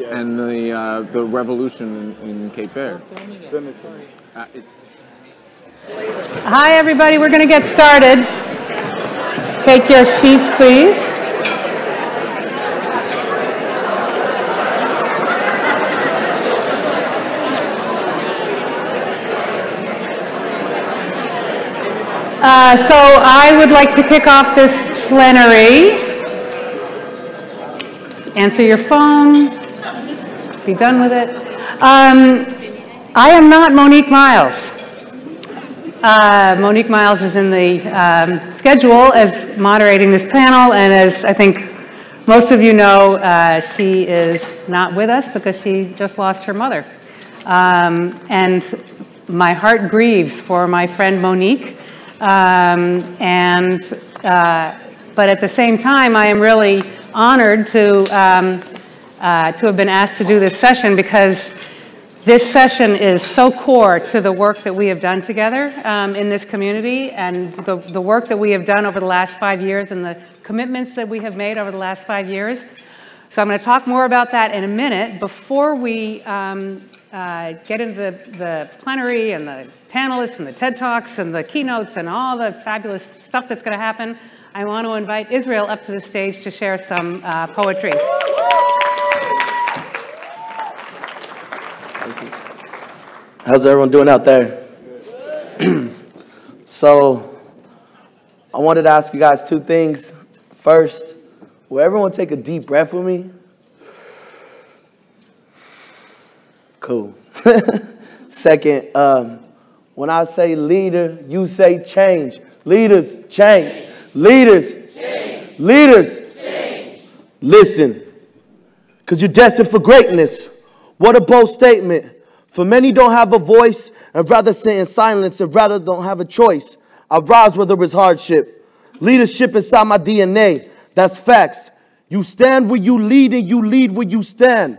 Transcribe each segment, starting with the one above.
and the revolution in Cape Verde. Hi, everybody. We're going to get started. Take your seats, please. So I would like to kick off this plenary. Answer your phone. Be done with it. I am not Monique Miles. Monique Miles is in the schedule as moderating this panel, and as I think most of you know, she is not with us because she just lost her mother. And my heart grieves for my friend Monique. But at the same time, I am really honored to have been asked to do this session because this session is so core to the work that we have done together in this community and the work that we have done over the last 5 years and the commitments that we have made over the last 5 years. So I'm going to talk more about that in a minute. Before we get into the plenary and the panelists and the TED Talks and the keynotes and all the fabulous stuff that's going to happen, I want to invite Israel up to the stage to share some poetry. How's everyone doing out there? So, I wanted to ask you guys two things. First, will everyone take a deep breath with me? Cool. Second, when I say leader, you say change. Leaders, change. Leaders, change. Leaders, change. Listen, because you're destined for greatness. What a bold statement. For many don't have a voice and rather sit in silence and rather don't have a choice. I rise whether it's hardship. Leadership inside my DNA. That's facts. You stand where you lead and you lead where you stand.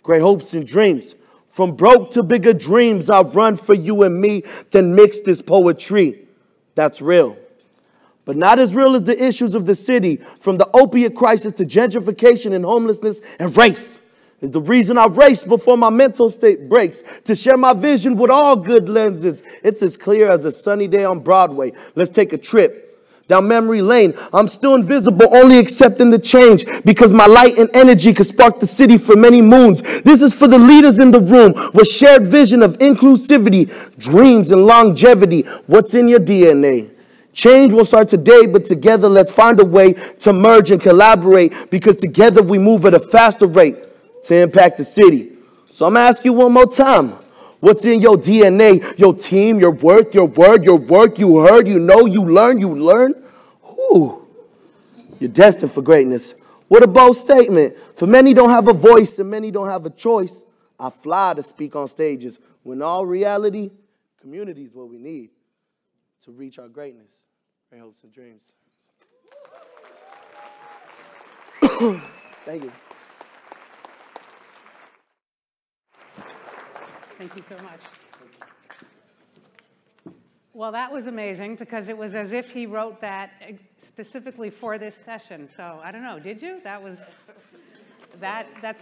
Great hopes and dreams. From broke to bigger dreams, I'll run for you and me, then mix this poetry. That's real. But not as real as the issues of the city, from the opiate crisis to gentrification and homelessness and race. Is the reason I race before my mental state breaks, to share my vision with all good lenses. It's as clear as a sunny day on Broadway. Let's take a trip down memory lane. I'm still invisible, only accepting the change, because my light and energy could spark the city for many moons. This is for the leaders in the room with shared vision of inclusivity, dreams, and longevity. What's in your DNA? Change will start today, but together let's find a way to merge and collaborate, because together we move at a faster rate to impact the city. So I'm asking you one more time. What's in your DNA, your team, your worth, your word, your work, you heard, you know, you learn? Whew. You're destined for greatness. What a bold statement. For many don't have a voice and many don't have a choice. I fly to speak on stages when all reality, community is what we need to reach our greatness. Great hopes and dreams. Thank you. Thank you so much. Well, that was amazing because it was as if he wrote that specifically for this session. So I don't know, did you? That's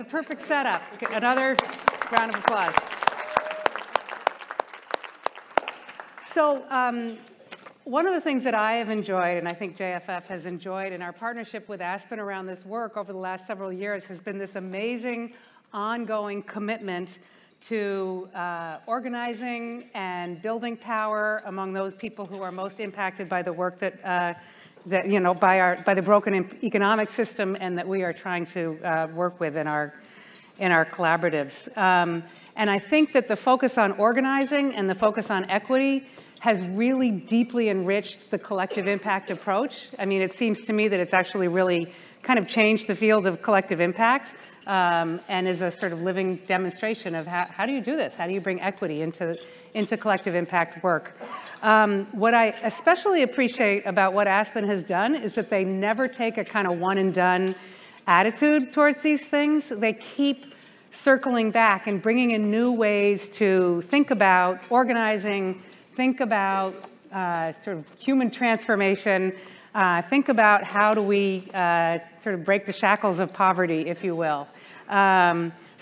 a perfect setup. Another round of applause. So one of the things that I have enjoyed, and I think JFF has enjoyed in our partnership with Aspen around this work over the last several years, has been this amazing ongoing commitment to organizing and building power among those people who are most impacted by the work that by the broken economic system, and that we are trying to work with in our collaboratives. And I think that the focus on organizing and the focus on equity has really deeply enriched the collective impact approach. I mean, it seems to me that it's actually really kind of changed the field of collective impact, and is a sort of living demonstration of how do you do this? How do you bring equity into collective impact work? What I especially appreciate about what Aspen has done is that they never take a kind of one and done attitude towards these things. They keep circling back and bringing in new ways to think about organizing, think about sort of human transformation, think about how do we sort of break the shackles of poverty, if you will.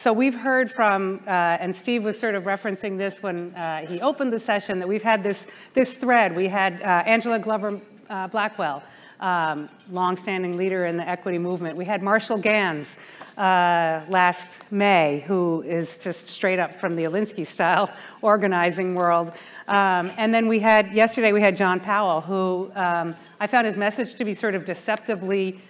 So we've heard from, and Steve was sort of referencing this when he opened the session, that we've had this thread. We had Angela Glover Blackwell, longstanding leader in the equity movement. We had Marshall Gans last May, who is just straight up from the Alinsky style organizing world. And then yesterday we had John Powell, who I found his message to be sort of deceptively,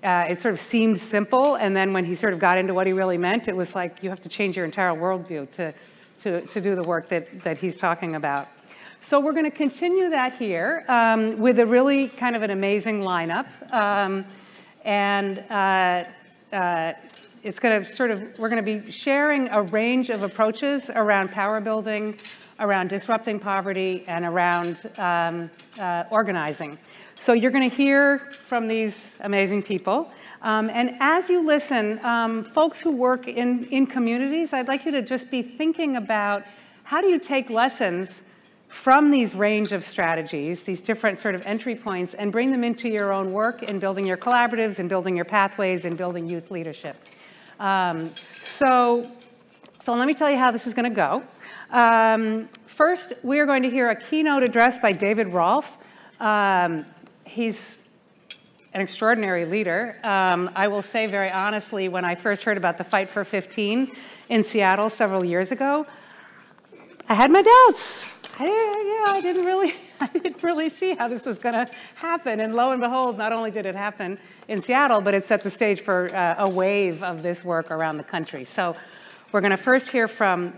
it sort of seemed simple, and then when he sort of got into what he really meant, it was like you have to change your entire worldview to do the work that he's talking about. So we're going to continue that here with a really kind of an amazing lineup. It's going to we're going to be sharing a range of approaches around power building, around disrupting poverty, and around organizing. So you're going to hear from these amazing people. And as you listen, folks who work in communities, I'd like you to just be thinking about how do you take lessons from these range of strategies, these different sort of entry points, and bring them into your own work in building your collaboratives and building your pathways and building youth leadership. So let me tell you how this is going to go. First, we are going to hear a keynote address by David Rolfe. He's an extraordinary leader. I will say very honestly, when I first heard about the Fight for 15 in Seattle several years ago, I had my doubts. I didn't really see how this was going to happen. And lo and behold, not only did it happen in Seattle, but it set the stage for a wave of this work around the country. So we're going to first hear from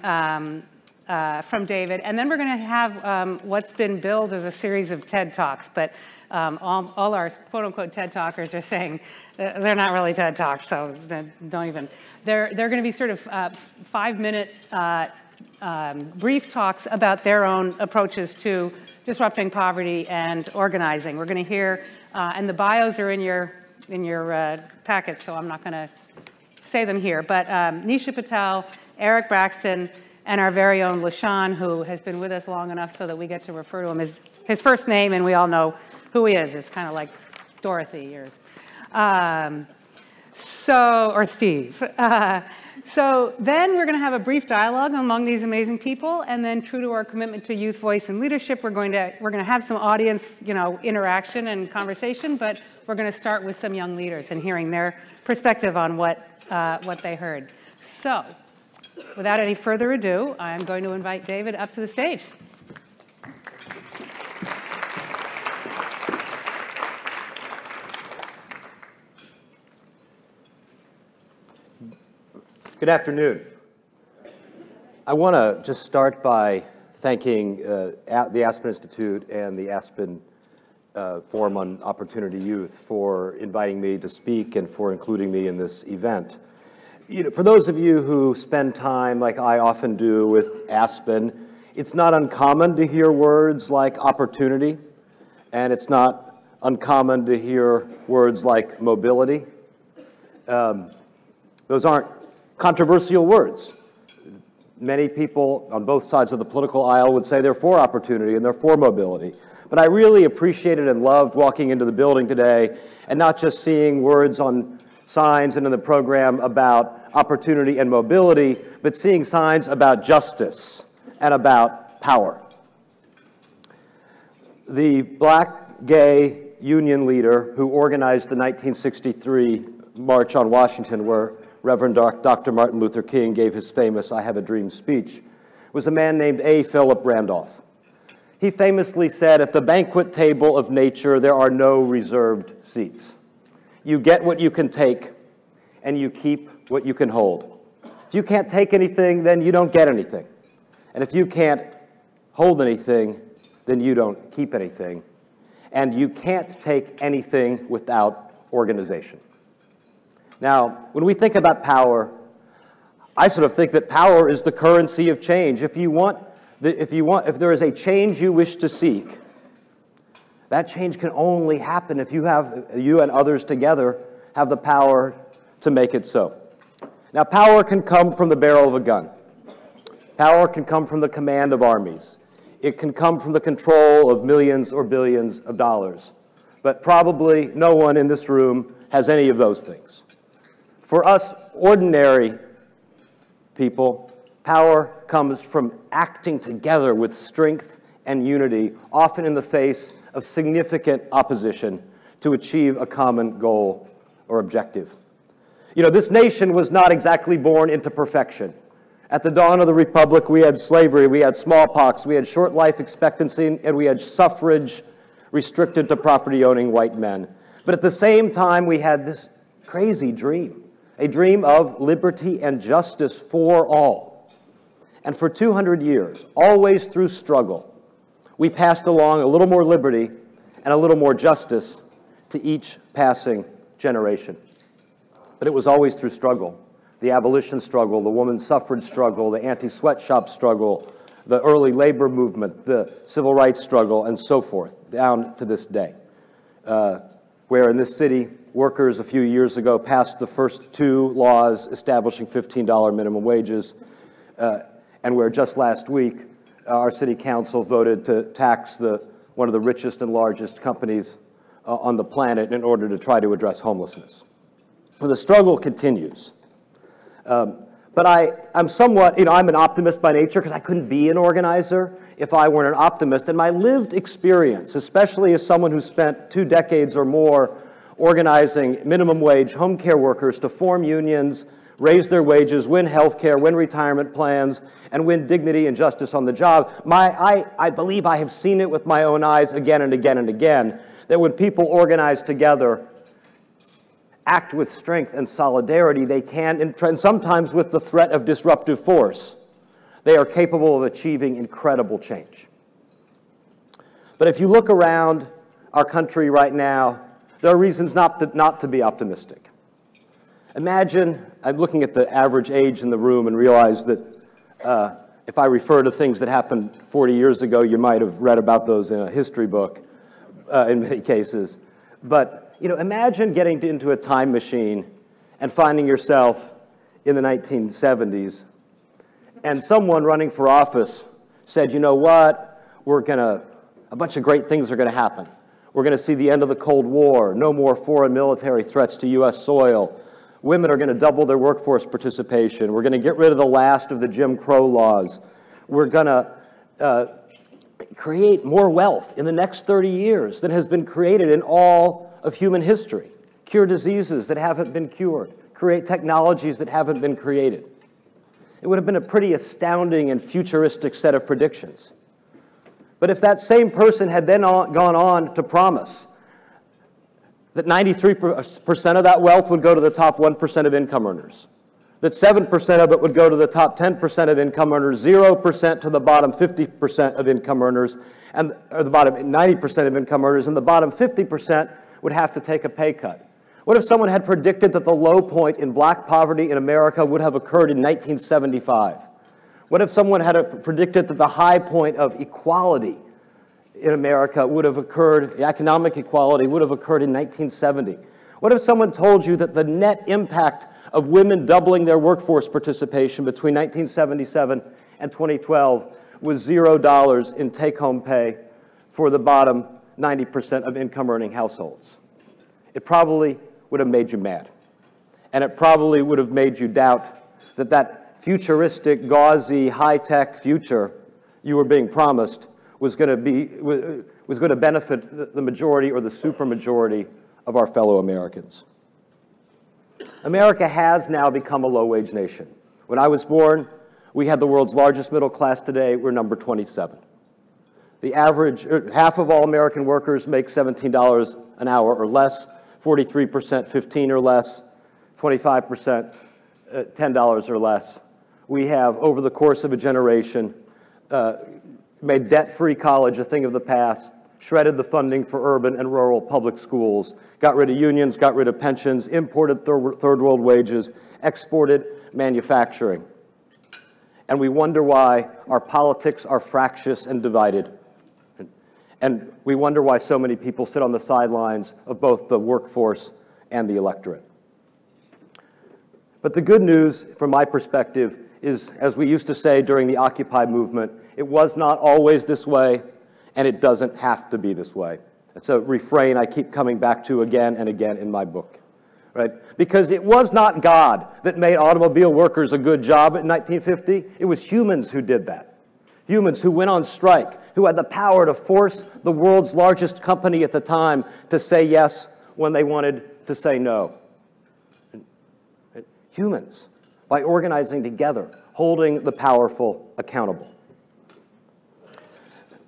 David, and then we're going to have what's been billed as a series of TED Talks. But all our quote-unquote TED Talkers are saying they're not really TED Talks, so don't even. They're going to be sort of 5-minute brief talks about their own approaches to disrupting poverty and organizing. We're going to hear, and the bios are in your packets, so I'm not going to say them here, but Nisha Patel, Eric Braxton, and our very own LaShawn, who has been with us long enough so that we get to refer to him as his first name, and we all know who he is. It's kind of like Dorothy, yours. Or Steve. So then we're going to have a brief dialogue among these amazing people, and then true to our commitment to youth voice and leadership, we're going to have some audience, interaction and conversation, but we're going to start with some young leaders and hearing their perspective on what they heard. So, without any further ado, I'm going to invite David up to the stage. Good afternoon. I want to just start by thanking the Aspen Institute and the Aspen Forum on Opportunity Youth for inviting me to speak and for including me in this event. For those of you who spend time, like I often do, with Aspen, it's not uncommon to hear words like opportunity, and it's not uncommon to hear words like mobility. Those aren't controversial words. Many people on both sides of the political aisle would say they're for opportunity and they're for mobility. But I really appreciated and loved walking into the building today and not just seeing words on signs and in the program about opportunity and mobility, but seeing signs about justice and about power. The black gay union leader who organized the 1963 March on Washington, where Reverend Dr. Martin Luther King gave his famous "I Have a Dream" speech, was a man named A. Philip Randolph. He famously said, "At the banquet table of nature, there are no reserved seats. You get what you can take, and you keep what you can hold. If you can't take anything, then you don't get anything. And if you can't hold anything, then you don't keep anything. And you can't take anything without organization." Now, when we think about power, I sort of think that power is the currency of change. If there is a change you wish to seek, that change can only happen if you and others together have the power to make it so. Now, power can come from the barrel of a gun. Power can come from the command of armies. It can come from the control of millions or billions of dollars. But probably no one in this room has any of those things. For us ordinary people. Power comes from acting together with strength and unity, often in the face of significant opposition, to achieve a common goal or objective. You know, this nation was not exactly born into perfection. At the dawn of the Republic, we had slavery, we had smallpox, we had short life expectancy, and we had suffrage restricted to property-owning white men. But at the same time, we had this crazy dream, a dream of liberty and justice for all. And for 200 years, always through struggle, we passed along a little more liberty and a little more justice to each passing generation. But it was always through struggle. The abolition struggle, the women's suffrage struggle, the anti-sweatshop struggle, the early labor movement, the civil rights struggle, and so forth, down to this day. Where in this city, workers a few years ago passed the first 2 laws establishing $15 minimum wages, and where just last week, our city council voted to tax one of the richest and largest companies on the planet in order to try to address homelessness. Well, the struggle continues. But I'm somewhat, I'm an optimist by nature because I couldn't be an organizer if I weren't an optimist. And my lived experience, especially as someone who spent 2 decades or more organizing minimum wage home care workers to form unions, raise their wages, win health care, win retirement plans, and win dignity and justice on the job, I believe I have seen it with my own eyes again and again and again, that when people organize together, act with strength and solidarity, they can, and sometimes with the threat of disruptive force, they are capable of achieving incredible change. But if you look around our country right now, there are reasons not to be optimistic. Imagine, I'm looking at the average age in the room and realize that if I refer to things that happened 40 years ago, you might have read about those in a history book in many cases. But imagine getting into a time machine and finding yourself in the 1970s, and someone running for office said, you know what, a bunch of great things are going to happen. We're going to see the end of the Cold War, no more foreign military threats to U.S. soil. Women are going to double their workforce participation. We're going to get rid of the last of the Jim Crow laws. We're going to create more wealth in the next 30 years than has been created in all of human history, cure diseases that haven't been cured, create technologies that haven't been created. It would have been a pretty astounding and futuristic set of predictions. But if that same person had then gone on to promise that 93% of that wealth would go to the top 1% of income earners, that 7% of it would go to the top 10% of income earners, 0% to the bottom 50% of income earners, or the bottom 90% of income earners, and the bottom 50% would have to take a pay cut. What if someone had predicted that the low point in black poverty in America would have occurred in 1975? What if someone had predicted that the high point of equality in America would have occurred, economic equality would have occurred in 1970? What if someone told you that the net impact of women doubling their workforce participation between 1977 and 2012 was $0 in take-home pay for the bottom 90% of income-earning households? It probably would have made you mad. And it probably would have made you doubt that that futuristic, gauzy, high-tech future you were being promised was going to benefit the majority or the supermajority of our fellow Americans. America has now become a low-wage nation. When I was born, we had the world's largest middle class. Today, we're number 27. The average, half of all American workers make $17 an hour or less, 43% 15 or less, 25% $10 or less. We have, over the course of a generation, made debt-free college a thing of the past, shredded the funding for urban and rural public schools, got rid of unions, got rid of pensions, imported third world wages, exported manufacturing. And we wonder why our politics are fractious and divided. And we wonder why so many people sit on the sidelines of both the workforce and the electorate. But the good news, from my perspective, is, as we used to say during the Occupy movement, it was not always this way, and it doesn't have to be this way. It's a refrain I keep coming back to again and again in my book. right? Because it was not God that made automobile workers a good job in 1950. It was humans who did that. Humans who went on strike, who had the power to force the world's largest company at the time to say yes when they wanted to say no. Humans, by organizing together, holding the powerful accountable.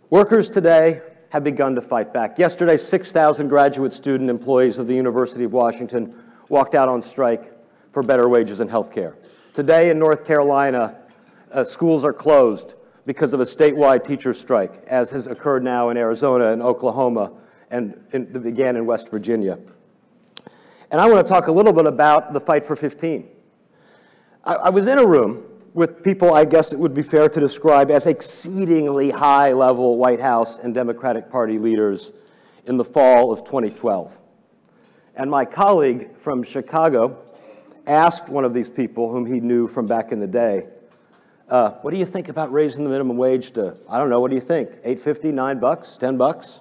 Workers today have begun to fight back. Yesterday, 6,000 graduate student employees of the University of Washington walked out on strike for better wages and health care. Today in North Carolina, schools are closed because of a statewide teacher strike, as has occurred now in Arizona and Oklahoma, and began in West Virginia. And I want to talk a little bit about the Fight for 15. I was in a room with people I guess it would be fair to describe as exceedingly high-level White House and Democratic Party leaders in the fall of 2012. And my colleague from Chicago asked one of these people whom he knew from back in the day, what do you think about raising the minimum wage to, I don't know, what do you think, $8.50, $9, $10?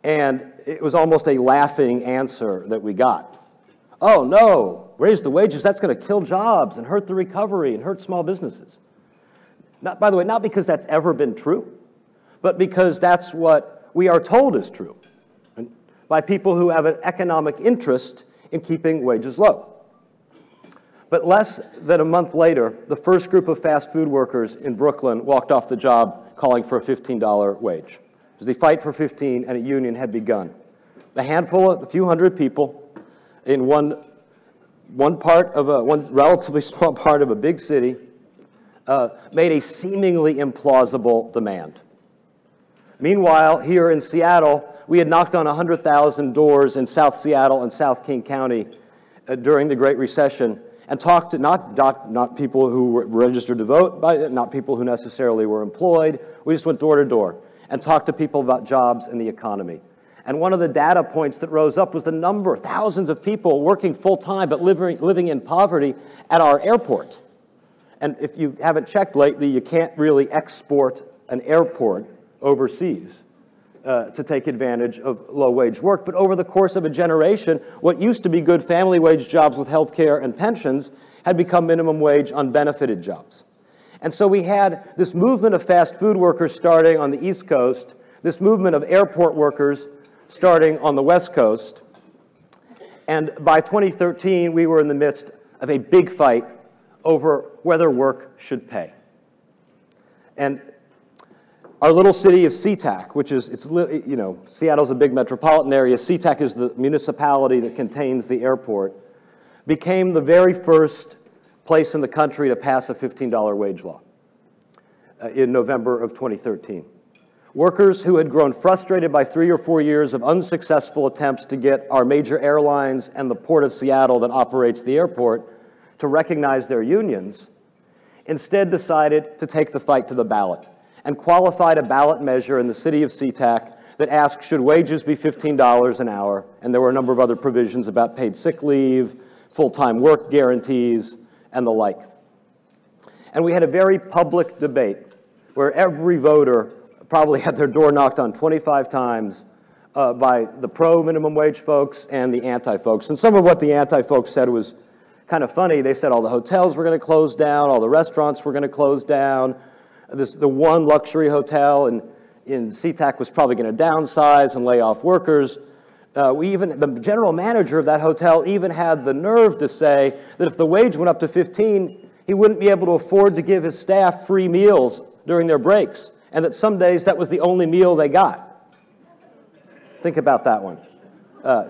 And it was almost a laughing answer that we got. Oh, no, raise the wages, that's going to kill jobs and hurt the recovery and hurt small businesses. Not, by the way, not because that's ever been true, but because that's what we are told is true by people who have an economic interest in keeping wages low. But less than a month later, the first group of fast food workers in Brooklyn walked off the job calling for a $15 wage. The fight for 15 and a union had begun. A few hundred people in one relatively small part of a big city made a seemingly implausible demand. Meanwhile, here in Seattle, we had knocked on 100,000 doors in South Seattle and South King County during the Great Recession and talked to not people who were registered to vote, not people who necessarily were employed. We just went door to door and talked to people about jobs and the economy. And one of the data points that rose up was the number, thousands of people working full-time but living in poverty at our airport. And if you haven't checked lately, you can't really export an airport overseas to take advantage of low-wage work. But over the course of a generation, what used to be good family wage jobs with health care and pensions had become minimum wage unbenefited jobs. And so we had this movement of fast food workers starting on the East Coast, this movement of airport workers starting on the West Coast. And by 2013, we were in the midst of a big fight over whether work should pay. And our little city of SeaTac, which is, Seattle's a big metropolitan area. SeaTac is the municipality that contains the airport, became the very first place in the country to pass a $15 wage law in November of 2013. Workers who had grown frustrated by 3 or 4 years of unsuccessful attempts to get our major airlines and the Port of Seattle that operates the airport to recognize their unions, instead decided to take the fight to the ballot and qualified a ballot measure in the city of SeaTac that asked, should wages be $15 an hour? And there were a number of other provisions about paid sick leave, full-time work guarantees, and the like. And we had a very public debate where every voter probably had their door knocked on 25 times by the pro-minimum wage folks and the anti-folks. And some of what the anti-folks said was kind of funny. They said all the hotels were going to close down, all the restaurants were going to close down. The one luxury hotel in SeaTac was probably going to downsize and lay off workers. The general manager of that hotel even had the nerve to say that if the wage went up to 15, he wouldn't be able to afford to give his staff free meals during their breaks, and that some days that was the only meal they got. Think about that one.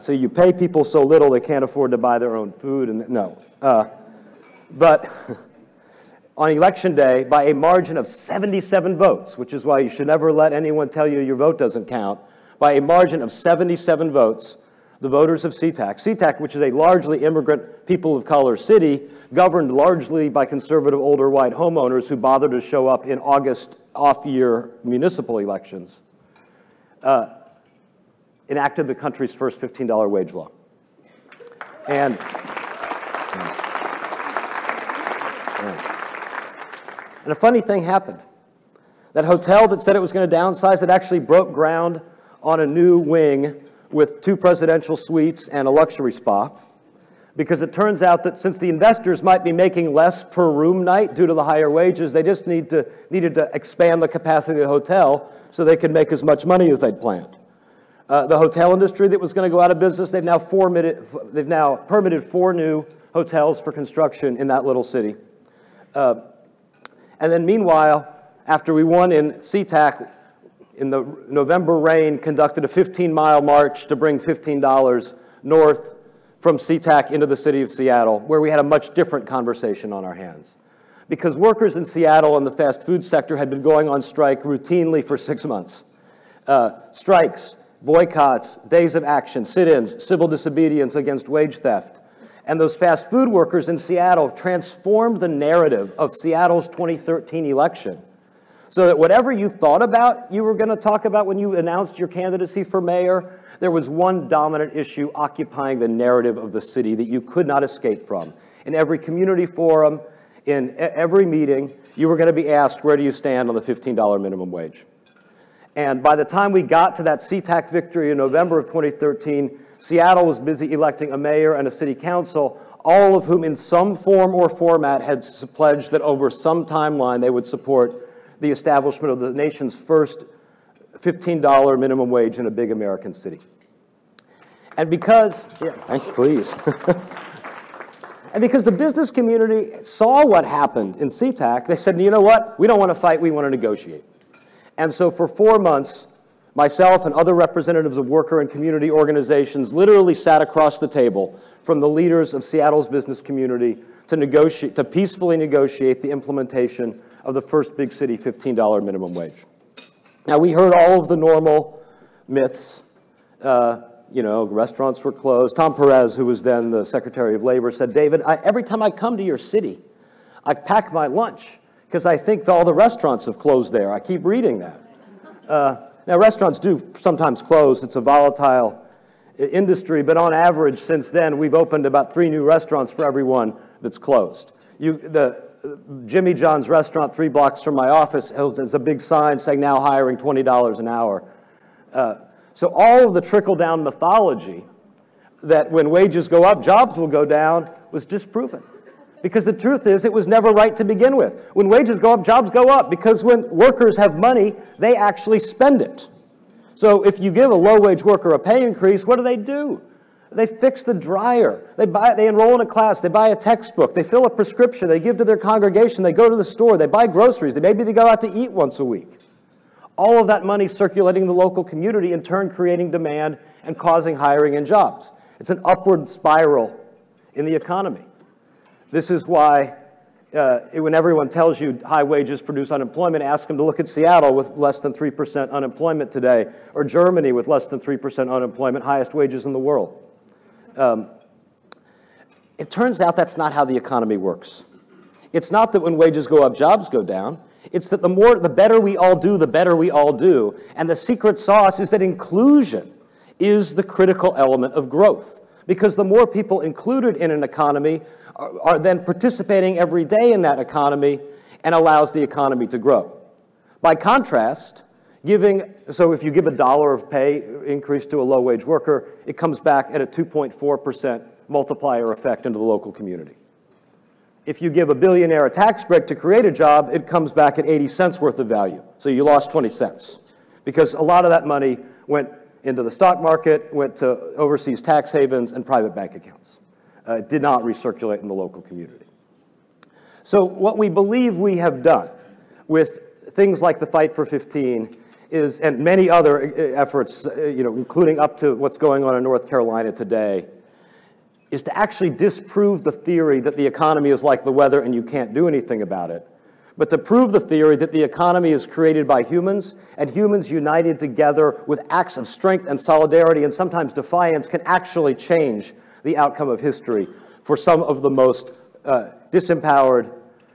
So you pay people so little they can't afford to buy their own food, and no. But on election day, by a margin of 77 votes, which is why you should never let anyone tell you your vote doesn't count, by a margin of 77 votes, the voters of SeaTac, which is a largely immigrant, people of color city, governed largely by conservative older white homeowners who bothered to show up in August off-year municipal elections, enacted the country's first $15 wage law. And a funny thing happened. That hotel that said it was going to downsize, it actually broke ground on a new wing with 2 presidential suites and a luxury spa. because it turns out that since the investors might be making less per room night due to the higher wages, they just needed to expand the capacity of the hotel so they could make as much money as they'd planned. The hotel industry that was going to go out of business, they've now permitted 4 new hotels for construction in that little city. And then meanwhile, after we won in SeaTac, in the November rain, conducted a 15-mile march to bring $15 north from SeaTac into the city of Seattle, where we had a much different conversation on our hands. Because workers in Seattle in the fast food sector had been going on strike routinely for 6 months. Strikes, boycotts, days of action, sit-ins, civil disobedience against wage theft. And those fast food workers in Seattle transformed the narrative of Seattle's 2013 election so that whatever you thought about, you were going to talk about when you announced your candidacy for mayor, there was one dominant issue occupying the narrative of the city that you could not escape from. In every community forum, in every meeting, you were going to be asked, where do you stand on the $15 minimum wage? And by the time we got to that SeaTac victory in November of 2013, Seattle was busy electing a mayor and a city council, all of whom in some form or format had pledged that over some timeline they would support the establishment of the nation's first $15 minimum wage in a big American city. And because, yeah, thanks, please. And because the business community saw what happened in SeaTac, they said, you know what? We don't want to fight, we want to negotiate. And so for 4 months, myself and other representatives of worker and community organizations literally sat across the table from the leaders of Seattle's business community to peacefully negotiate the implementation of the first big city $15 minimum wage. Now, we heard all of the normal myths. You know, restaurants were closed. Tom Perez, who was then the Secretary of Labor, said, David, every time I come to your city, I pack my lunch because I think all the restaurants have closed there. I keep reading that. Now, restaurants do sometimes close. It's a volatile industry, but on average, since then, we've opened about 3 new restaurants for every one that's closed. Jimmy John's restaurant 3 blocks from my office has a big sign saying now hiring $20 an hour. So all of the trickle-down mythology that when wages go up, jobs will go down was disproven. Because the truth is, it was never right to begin with. When wages go up, jobs go up, because when workers have money, they actually spend it. So if you give a low-wage worker a pay increase, what do? They fix the dryer. They enroll in a class. They buy a textbook. They fill a prescription. They give to their congregation. They go to the store. They buy groceries. Maybe they go out to eat once a week. All of that money circulating in the local community, in turn creating demand and causing hiring and jobs. It's an upward spiral in the economy. This is why when everyone tells you high wages produce unemployment, ask them to look at Seattle with less than 3% unemployment today, or Germany with less than 3% unemployment, highest wages in the world. It turns out that's not how the economy works. It's not that when wages go up, jobs go down. It's that the better we all do, the better we all do. And the secret sauce is that inclusion is the critical element of growth. Because the more people included in an economy are then participating every day in that economy and allows the economy to grow. By contrast, so if you give $1 of pay increase to a low-wage worker, it comes back at a 2.4% multiplier effect into the local community. If you give a billionaire a tax break to create a job, it comes back at 80 cents worth of value. So you lost 20 cents. Because a lot of that money went into the stock market, went to overseas tax havens and private bank accounts. It did not recirculate in the local community. So what we believe we have done with things like the Fight for 15 and many other efforts, including up to what's going on in North Carolina today, is to actually disprove the theory that the economy is like the weather and you can't do anything about it, but to prove the theory that the economy is created by humans, and humans united together with acts of strength and solidarity and sometimes defiance can actually change the outcome of history for some of the most disempowered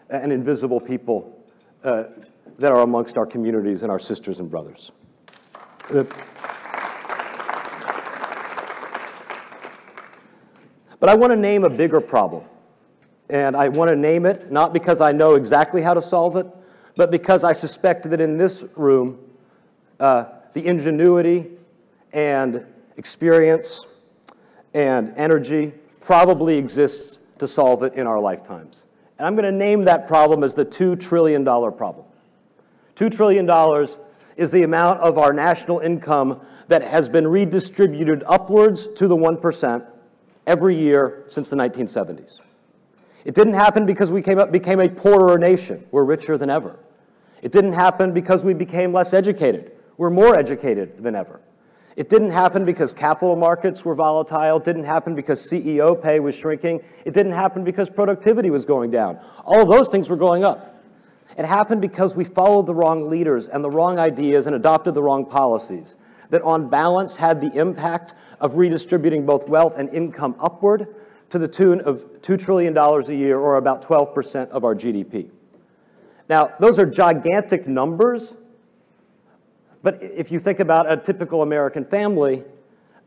and invisible people that are amongst our communities and our sisters and brothers. But I want to name a bigger problem. And I want to name it not because I know exactly how to solve it, but because I suspect that in this room, the ingenuity and experience and energy probably exists to solve it in our lifetimes. And I'm going to name that problem as the $2 trillion problem. $2 trillion is the amount of our national income that has been redistributed upwards to the 1% every year since the 1970s. It didn't happen because we became a poorer nation. We're richer than ever. It didn't happen because we became less educated. We're more educated than ever. It didn't happen because capital markets were volatile. It didn't happen because CEO pay was shrinking. It didn't happen because productivity was going down. All of those things were going up. It happened because we followed the wrong leaders and the wrong ideas and adopted the wrong policies that on balance had the impact of redistributing both wealth and income upward to the tune of $2 trillion a year, or about 12% of our GDP. Now, those are gigantic numbers, but if you think about a typical American family,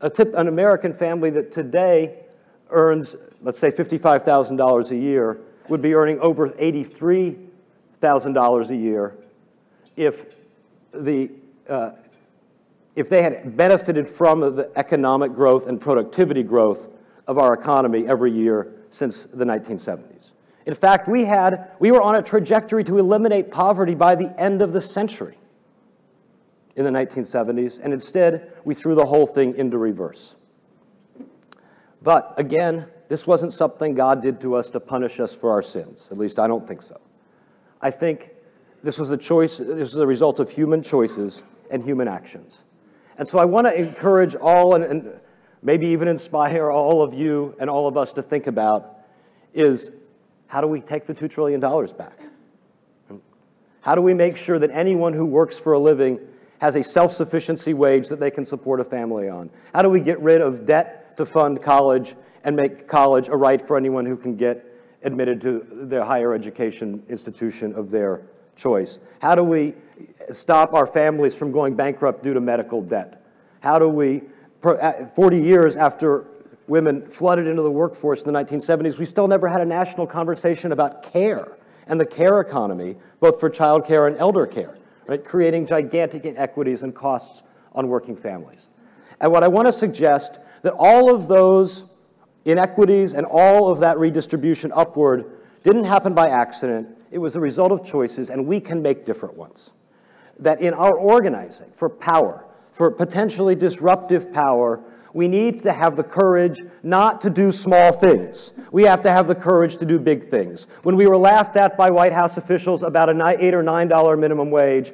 an American family that today earns, let's say, $55,000 a year, would be earning over $83,000 a year if they had benefited from the economic growth and productivity growth of our economy every year since the 1970s. In fact, we were on a trajectory to eliminate poverty by the end of the century in the 1970s, and instead, we threw the whole thing into reverse. But again, this wasn't something God did to us to punish us for our sins. At least I don't think so. I think this was a choice, this was a result of human choices and human actions. And so I want to encourage all and maybe even inspire all of you and all of us to think about is, how do we take the $2 trillion back? How do we make sure that anyone who works for a living has a self-sufficiency wage that they can support a family on? How do we get rid of debt to fund college and make college a right for anyone who can get admitted to their higher education institution of their choice? How do we stop our families from going bankrupt due to medical debt? How do we, 40 years after women flooded into the workforce in the 1970s, we still never had a national conversation about care and the care economy, both for child care and elder care, right? Creating gigantic inequities and costs on working families. And what I want to suggest that all of those inequities and all of that redistribution upward didn't happen by accident. It was a result of choices, and we can make different ones. That in our organizing for power, for potentially disruptive power, we need to have the courage not to do small things. We have to have the courage to do big things. When we were laughed at by White House officials about an $8 or $9 minimum wage,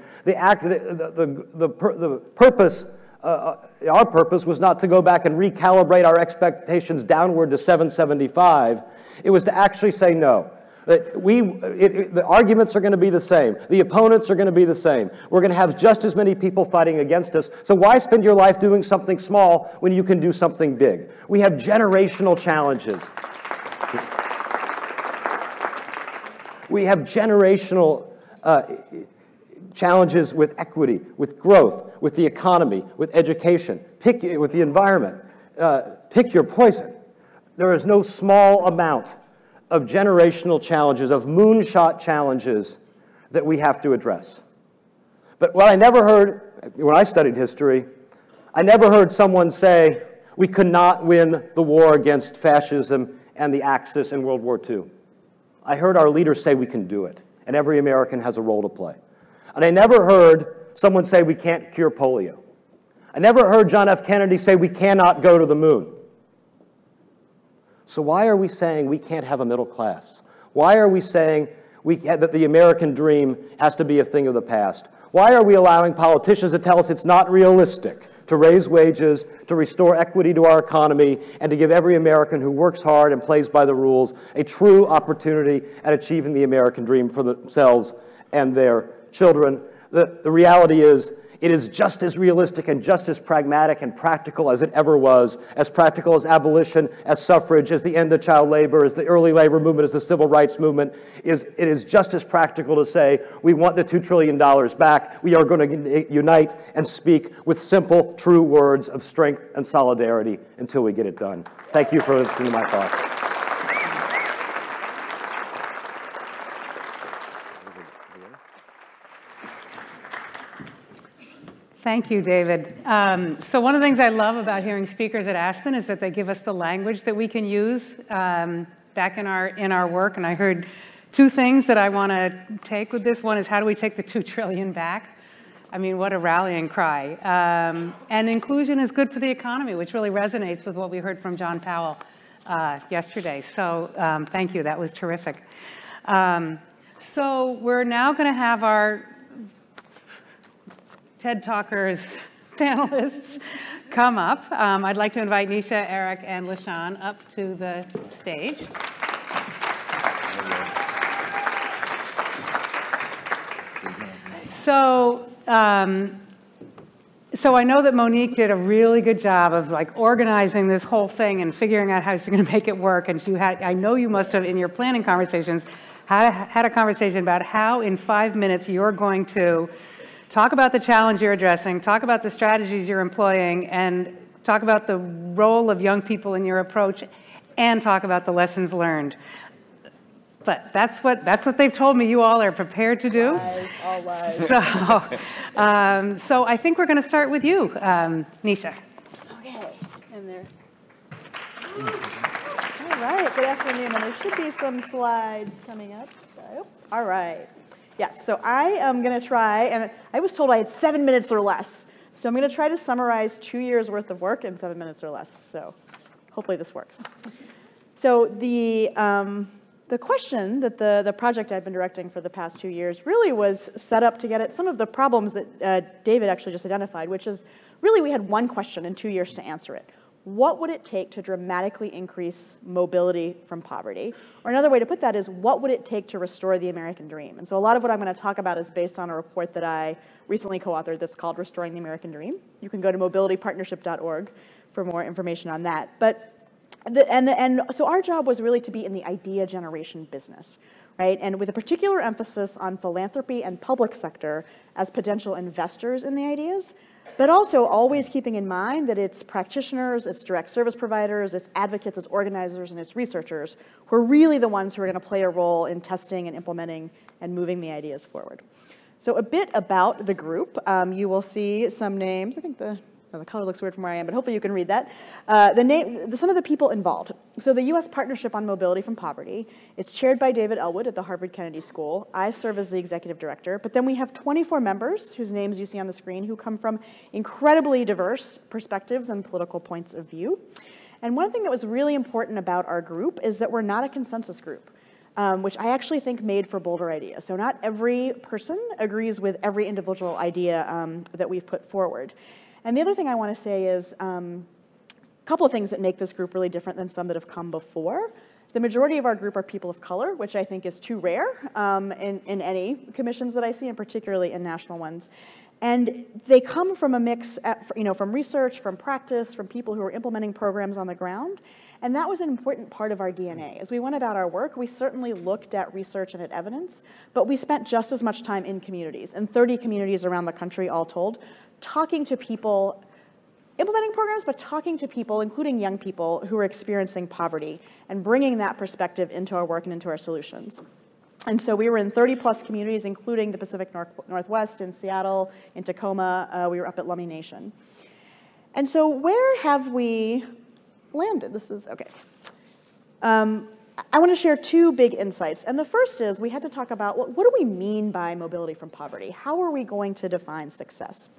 our purpose was not to go back and recalibrate our expectations downward to $7.75. It was to actually say no. That the arguments are going to be the same. The opponents are going to be the same. We're going to have just as many people fighting against us. So why spend your life doing something small when you can do something big? We have generational challenges. We have generational challenges with equity, with growth, with the economy, with education, with the environment. Pick your poison. There is no small amount of generational challenges, of moonshot challenges that we have to address. But what I never heard, when I studied history, I never heard someone say, we could not win the war against fascism and the Axis in World War II. I heard our leaders say we can do it, and every American has a role to play. And I never heard someone say we can't cure polio. I never heard John F. Kennedy say we cannot go to the moon. So why are we saying we can't have a middle class? Why are we saying that the American dream has to be a thing of the past? Why are we allowing politicians to tell us it's not realistic to raise wages, to restore equity to our economy, and to give every American who works hard and plays by the rules a true opportunity at achieving the American dream for themselves and their children? The reality is, it is just as realistic and just as pragmatic and practical as it ever was, as practical as abolition, as suffrage, as the end of child labor, as the early labor movement, as the civil rights movement. It is just as practical to say, we want the $2 trillion back. We are going to unite and speak with simple, true words of strength and solidarity until we get it done. Thank you for listening to my thoughts. Thank you, David. So one of the things I love about hearing speakers at Aspen is that they give us the language that we can use back in our work. And I heard two things that I want to take with this. One is, how do we take the $2 trillion back? I mean, what a rallying cry. And inclusion is good for the economy, which really resonates with what we heard from John Powell yesterday. So thank you, that was terrific. So we're now going to have our TED Talkers panelists come up. I'd like to invite Nisha, Eric, and LaShawn up to the stage. So, so I know that Monique did a really good job of like organizing this whole thing and figuring out how she's going to make it work. And I know you must have, in your planning conversations, had a conversation about how in 5 minutes you're going to talk about the challenge you're addressing, talk about the strategies you're employing, and talk about the role of young people in your approach, and talk about the lessons learned. But that's what they've told me you all are prepared to do. Lies, all lies. So I think we're going to start with you, Nisha. Okay, and there. All right, good afternoon. And there should be some slides coming up. All right. Yes, so I am going to try, and I was told I had 7 minutes or less. So I'm going to try to summarize 2 years worth of work in 7 minutes or less. So hopefully this works. So the question that the project I've been directing for the past 2 years really was set up to get at some of the problems that David actually just identified, which is really we had one question in 2 years to answer it. What would it take to dramatically increase mobility from poverty? Or another way to put that is, what would it take to restore the American dream? And so a lot of what I'm going to talk about is based on a report that I recently co-authored that's called Restoring the American Dream. You can go to mobilitypartnership.org for more information on that. So our job was really to be in the idea generation business, right? And with a particular emphasis on philanthropy and public sector as potential investors in the ideas, but also always keeping in mind that it's practitioners, it's direct service providers, it's advocates, it's organizers, and it's researchers who are really the ones who are going to play a role in testing and implementing and moving the ideas forward. So a bit about the group. You will see some names. I think the color looks weird from where I am, but hopefully you can read that. Some of the people involved. So the U.S. Partnership on Mobility from Poverty, it's chaired by David Ellwood at the Harvard Kennedy School. I serve as the executive director, but then we have 24 members whose names you see on the screen who come from incredibly diverse perspectives and political points of view. And one thing that was really important about our group is that we're not a consensus group, which I actually think made for bolder ideas. So not every person agrees with every individual idea that we've put forward. And the other thing I want to say is a couple of things that make this group really different than some that have come before. The majority of our group are people of color, which I think is too rare in any commissions that I see, and particularly in national ones. And they come from a mix, from research, from practice, from people who are implementing programs on the ground. And that was an important part of our DNA. As we went about our work, we certainly looked at research and at evidence, but we spent just as much time in communities, in 30 communities around the country all told, talking to people, implementing programs, but talking to people, including young people who are experiencing poverty, and bringing that perspective into our work and into our solutions. And so we were in 30+ communities, including the Pacific Northwest, in Seattle, in Tacoma. We were up at Lummi Nation. And so where have we landed? This is, okay. I want to share two big insights. And the first is we had to talk about what do we mean by mobility from poverty? How are we going to define success?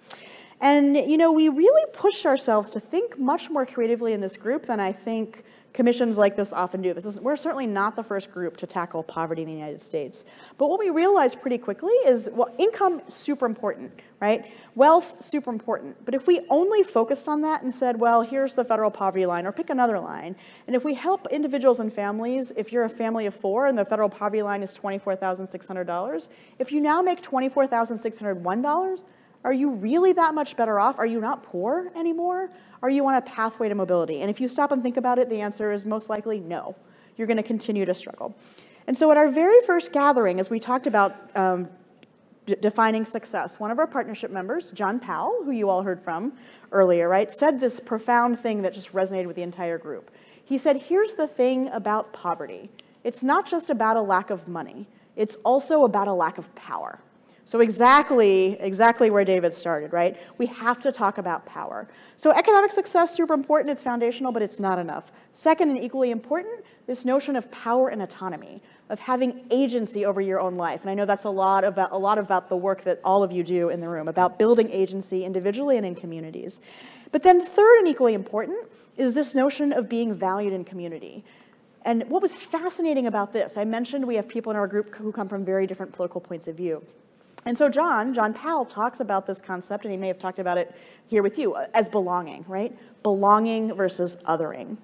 And we really pushed ourselves to think much more creatively in this group than I think commissions like this often do. We're certainly not the first group to tackle poverty in the United States. But what we realized pretty quickly is, well, income, super important, right? Wealth, super important. But if we only focused on that and said, well, here's the federal poverty line, or pick another line, and if we help individuals and families, if you're a family of 4 and the federal poverty line is $24,600, if you now make $24,601, are you really that much better off? Are you not poor anymore? Are you on a pathway to mobility? And if you stop and think about it, the answer is most likely no. You're going to continue to struggle. And so at our very first gathering, as we talked about defining success, one of our partnership members, John Powell, who you all heard from earlier, right, said this profound thing that just resonated with the entire group. He said, here's the thing about poverty. It's not just about a lack of money. It's also about a lack of power. So exactly where David started, right? We have to talk about power. So economic success, super important, it's foundational, but it's not enough. Second, and equally important, this notion of power and autonomy, of having agency over your own life. And I know that's a lot about the work that all of you do in the room, about building agency individually and in communities. But then third and equally important is this notion of being valued in community. And what was fascinating about this, I mentioned we have people in our group who come from very different political points of view. And so John Powell talks about this concept, and he may have talked about it here with you, as belonging, right? Belonging versus othering.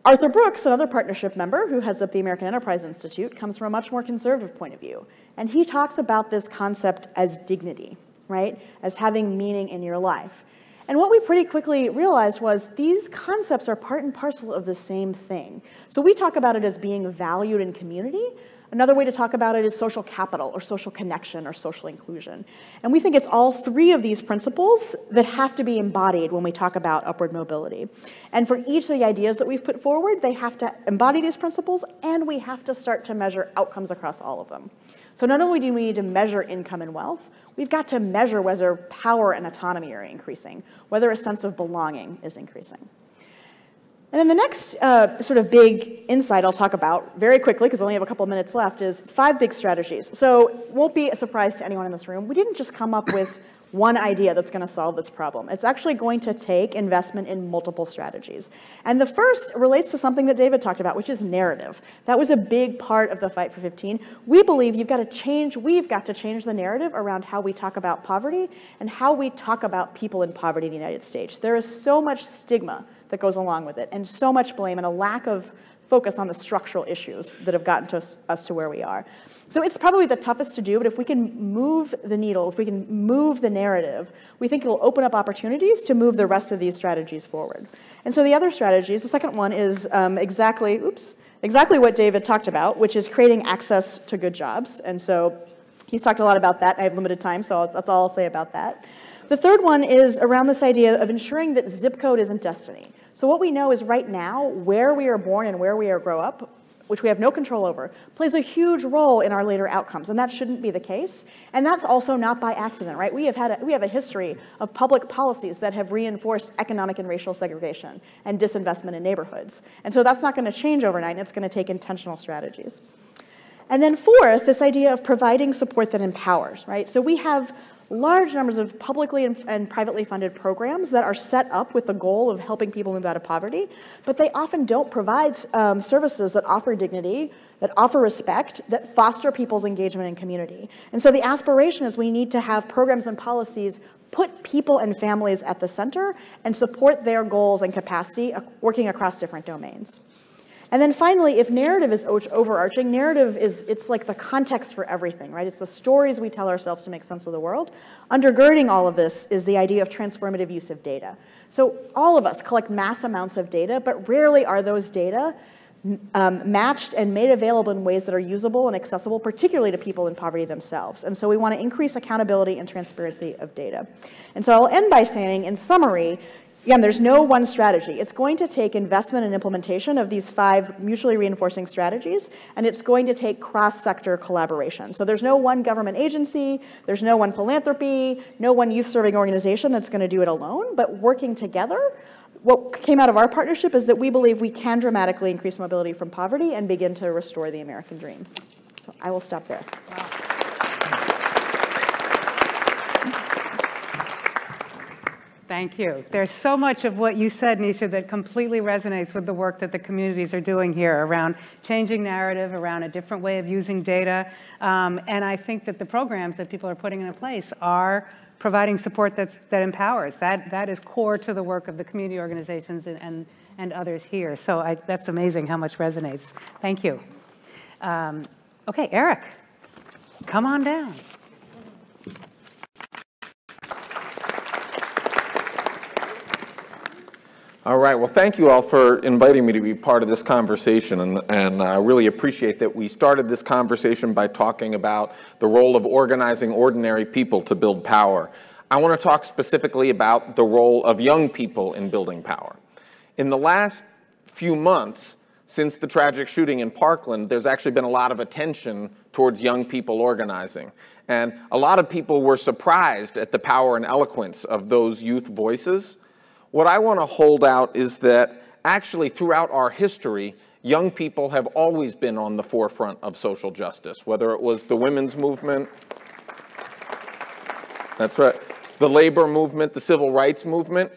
Arthur Brooks, another partnership member who heads up the American Enterprise Institute, comes from a much more conservative point of view. And he talks about this concept as dignity, right? As having meaning in your life. And what we pretty quickly realized was these concepts are part and parcel of the same thing. So we talk about it as being valued in community. Another way to talk about it is social capital or social connection or social inclusion. And we think it's all three of these principles that have to be embodied when we talk about upward mobility. And for each of the ideas that we've put forward, they have to embody these principles, and we have to start to measure outcomes across all of them. So not only do we need to measure income and wealth, we've got to measure whether power and autonomy are increasing, whether a sense of belonging is increasing. And then the next sort of big insight I'll talk about very quickly, because I only have a couple of minutes left, is 5 big strategies. So it won't be a surprise to anyone in this room. We didn't just come up with one idea that's going to solve this problem. It's actually going to take investment in multiple strategies. And the first relates to something that David talked about, which is narrative. That was a big part of the Fight for 15. We believe we've got to change the narrative around how we talk about poverty and how we talk about people in poverty in the United States. There is so much stigma that goes along with it, and so much blame and a lack of focus on the structural issues that have gotten us to where we are. So it's probably the toughest to do, but if we can move the needle, if we can move the narrative, we think it will open up opportunities to move the rest of these strategies forward. And so the other strategies, the second one is exactly what David talked about, which is creating access to good jobs. And so he's talked a lot about that. I have limited time, so that's all I'll say about that. The third one is around this idea of ensuring that zip code isn't destiny. So what we know is right now, where we are born and where we grow up, which we have no control over, plays a huge role in our later outcomes, and that shouldn't be the case. And that's also not by accident, right? We have a history of public policies that have reinforced economic and racial segregation and disinvestment in neighborhoods. And so that's not going to change overnight, and it's going to take intentional strategies. And then fourth, this idea of providing support that empowers, right? So we have large numbers of publicly and privately funded programs that are set up with the goal of helping people move out of poverty, but they often don't provide services that offer dignity, that offer respect, that foster people's engagement in community. And so the aspiration is we need to have programs and policies put people and families at the center and support their goals and capacity working across different domains. And then finally, if narrative is overarching, it's like the context for everything, right? It's the stories we tell ourselves to make sense of the world. Undergirding all of this is the idea of transformative use of data. So all of us collect mass amounts of data, but rarely are those data matched and made available in ways that are usable and accessible, particularly to people in poverty themselves. And so we want to increase accountability and transparency of data. And so I'll end by saying, in summary, again, there's no one strategy. It's going to take investment and implementation of these 5 mutually reinforcing strategies, and it's going to take cross-sector collaboration. So there's no one government agency, there's no one philanthropy, no one youth-serving organization that's going to do it alone, but working together. What came out of our partnership is that we believe we can dramatically increase mobility from poverty and begin to restore the American dream. So I will stop there. Wow. Thank you. There's so much of what you said, Nisha, that completely resonates with the work that the communities are doing here around changing narrative, around a different way of using data. And I think that the programs that people are putting into place are providing support that empowers. That is core to the work of the community organizations and others here. So that's amazing how much resonates. Thank you. Okay, Eric, come on down. All right, well, thank you all for inviting me to be part of this conversation, and I really appreciate that we started this conversation by talking about the role of organizing ordinary people to build power. I want to talk specifically about the role of young people in building power. In the last few months, Since the tragic shooting in Parkland, there's actually been a lot of attention towards young people organizing. And a lot of people were surprised at the power and eloquence of those youth voices. What I want to hold out is that actually throughout our history, young people have always been on the forefront of social justice, whether it was the women's movement, that's right, the labor movement, the civil rights movement.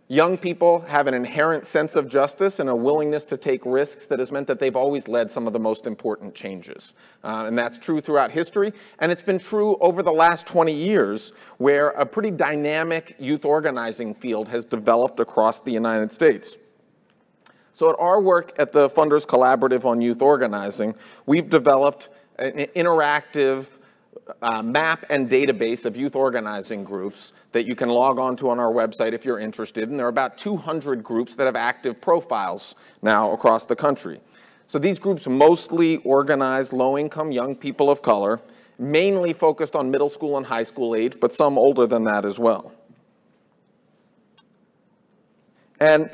Young people have an inherent sense of justice and a willingness to take risks that has meant that they've always led some of the most important changes. And that's true throughout history. And it's been true over the last 20 years, where a pretty dynamic youth organizing field has developed across the United States. So at our work at the Funders Collaborative on Youth Organizing, we've developed an interactive map and database of youth organizing groups that you can log on to on our website if you're interested. And there are about 200 groups that have active profiles now across the country. So these groups mostly organize low-income young people of color, mainly focused on middle school and high school age, but some older than that as well. And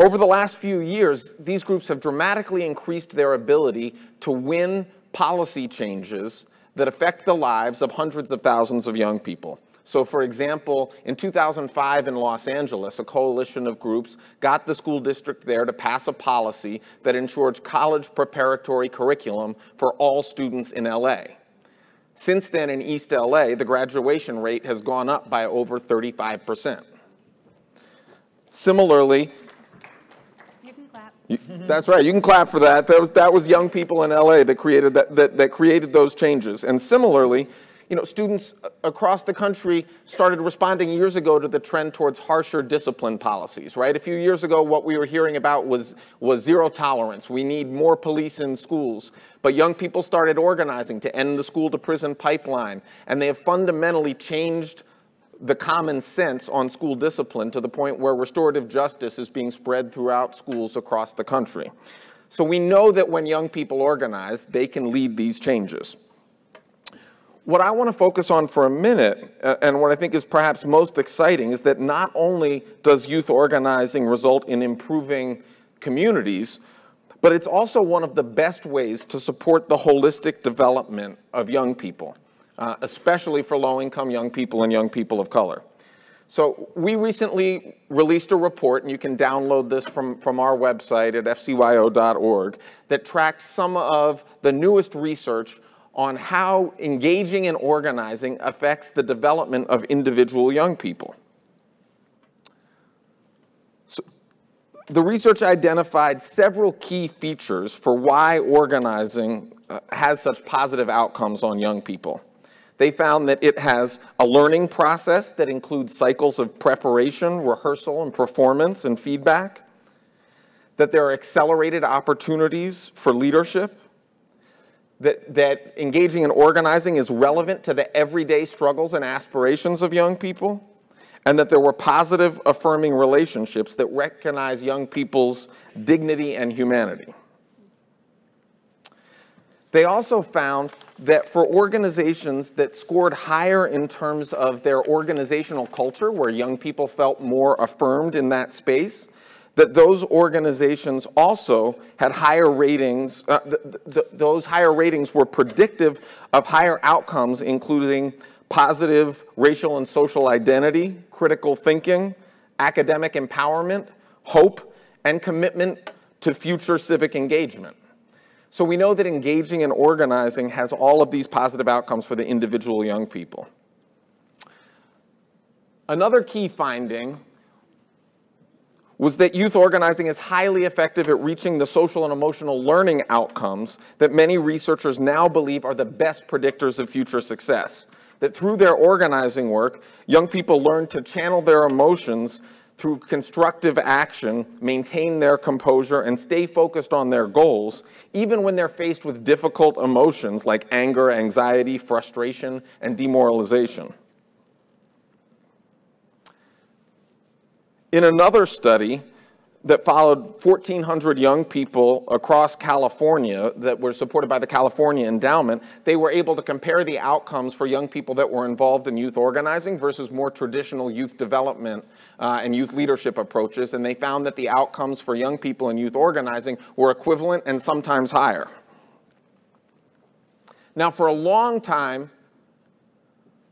over the last few years, these groups have dramatically increased their ability to win policy changes that affect the lives of hundreds of thousands of young people. So for example, in 2005 in Los Angeles, a coalition of groups got the school district there to pass a policy that ensured college preparatory curriculum for all students in LA. Since then in East LA, the graduation rate has gone up by over 35%. Similarly, that's right. You can clap for that. That was young people in LA that created that created those changes. And similarly, students across the country started responding years ago to the trend towards harsher discipline policies. Right? A few years ago, what we were hearing about was zero tolerance. We need more police in schools. But young people started organizing to end the school-to-prison pipeline, and they have fundamentally changed the common sense on school discipline to the point where restorative justice is being spread throughout schools across the country. So we know that when young people organize, they can lead these changes. What I want to focus on for a minute, and what I think is perhaps most exciting, is that not only does youth organizing result in improving communities, but it's also one of the best ways to support the holistic development of young people. Especially for low-income young people and young people of color. So we recently released a report, and you can download this from our website at fcyo.org, that tracked some of the newest research on how engaging in organizing affects the development of individual young people. So the research identified several key features for why organizing has such positive outcomes on young people. They found that it has a learning process that includes cycles of preparation, rehearsal, and performance and feedback, that there are accelerated opportunities for leadership, that engaging in organizing is relevant to the everyday struggles and aspirations of young people, and that there were positive, affirming relationships that recognize young people's dignity and humanity. They also found that for organizations that scored higher in terms of their organizational culture, where young people felt more affirmed in that space, that those organizations also had higher ratings. Those higher ratings were predictive of higher outcomes, including positive racial and social identity, critical thinking, academic empowerment, hope, and commitment to future civic engagement. So we know that engaging in organizing has all of these positive outcomes for the individual young people. Another key finding was that youth organizing is highly effective at reaching the social and emotional learning outcomes that many researchers now believe are the best predictors of future success. That through their organizing work, young people learn to channel their emotions through constructive action, maintain their composure, and stay focused on their goals, even when they're faced with difficult emotions like anger, anxiety, frustration, and demoralization. In another study, that followed 1,400 young people across California that were supported by the California Endowment. They were able to compare the outcomes for young people that were involved in youth organizing versus more traditional youth development and youth leadership approaches, and they found that the outcomes for young people in youth organizing were equivalent and sometimes higher. Now, for a long time,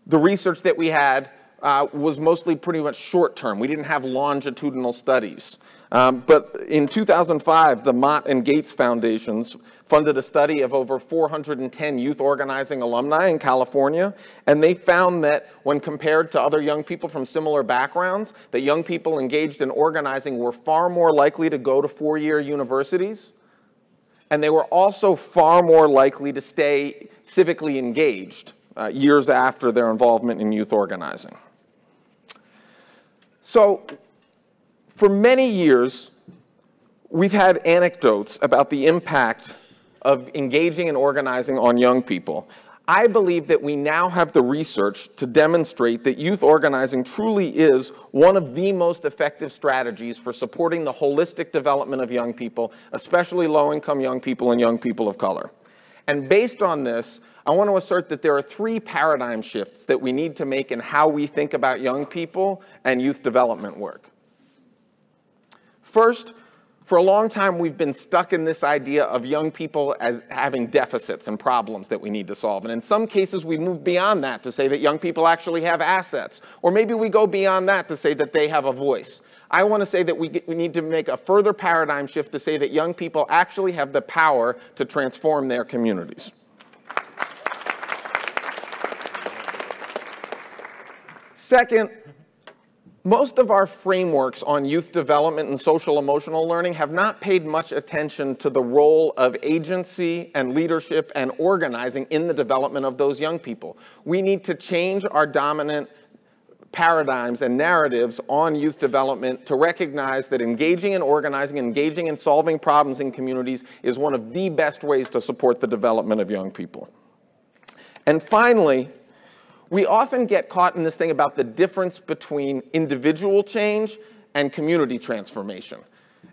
the research that we had was mostly pretty much short-term. We didn't have longitudinal studies. But in 2005, the Mott and Gates Foundations funded a study of over 410 youth organizing alumni in California, and they found that when compared to other young people from similar backgrounds, that young people engaged in organizing were far more likely to go to four-year universities, and they were also far more likely to stay civically engaged years after their involvement in youth organizing. So, for many years, we've had anecdotes about the impact of engaging and organizing on young people. I believe that we now have the research to demonstrate that youth organizing truly is one of the most effective strategies for supporting the holistic development of young people, especially low-income young people and young people of color. And based on this, I want to assert that there are three paradigm shifts that we need to make in how we think about young people and youth development work. First, for a long time, we've been stuck in this idea of young people as having deficits and problems that we need to solve. And in some cases, we move beyond that to say that young people actually have assets. Or maybe we go beyond that to say that they have a voice. I want to say that we need to make a further paradigm shift to say that young people actually have the power to transform their communities. Second, most of our frameworks on youth development and social emotional learning have not paid much attention to the role of agency and leadership and organizing in the development of those young people. We need to change our dominant paradigms and narratives on youth development to recognize that engaging in organizing, engaging in solving problems in communities is one of the best ways to support the development of young people. And finally, we often get caught in this thing about the difference between individual change and community transformation.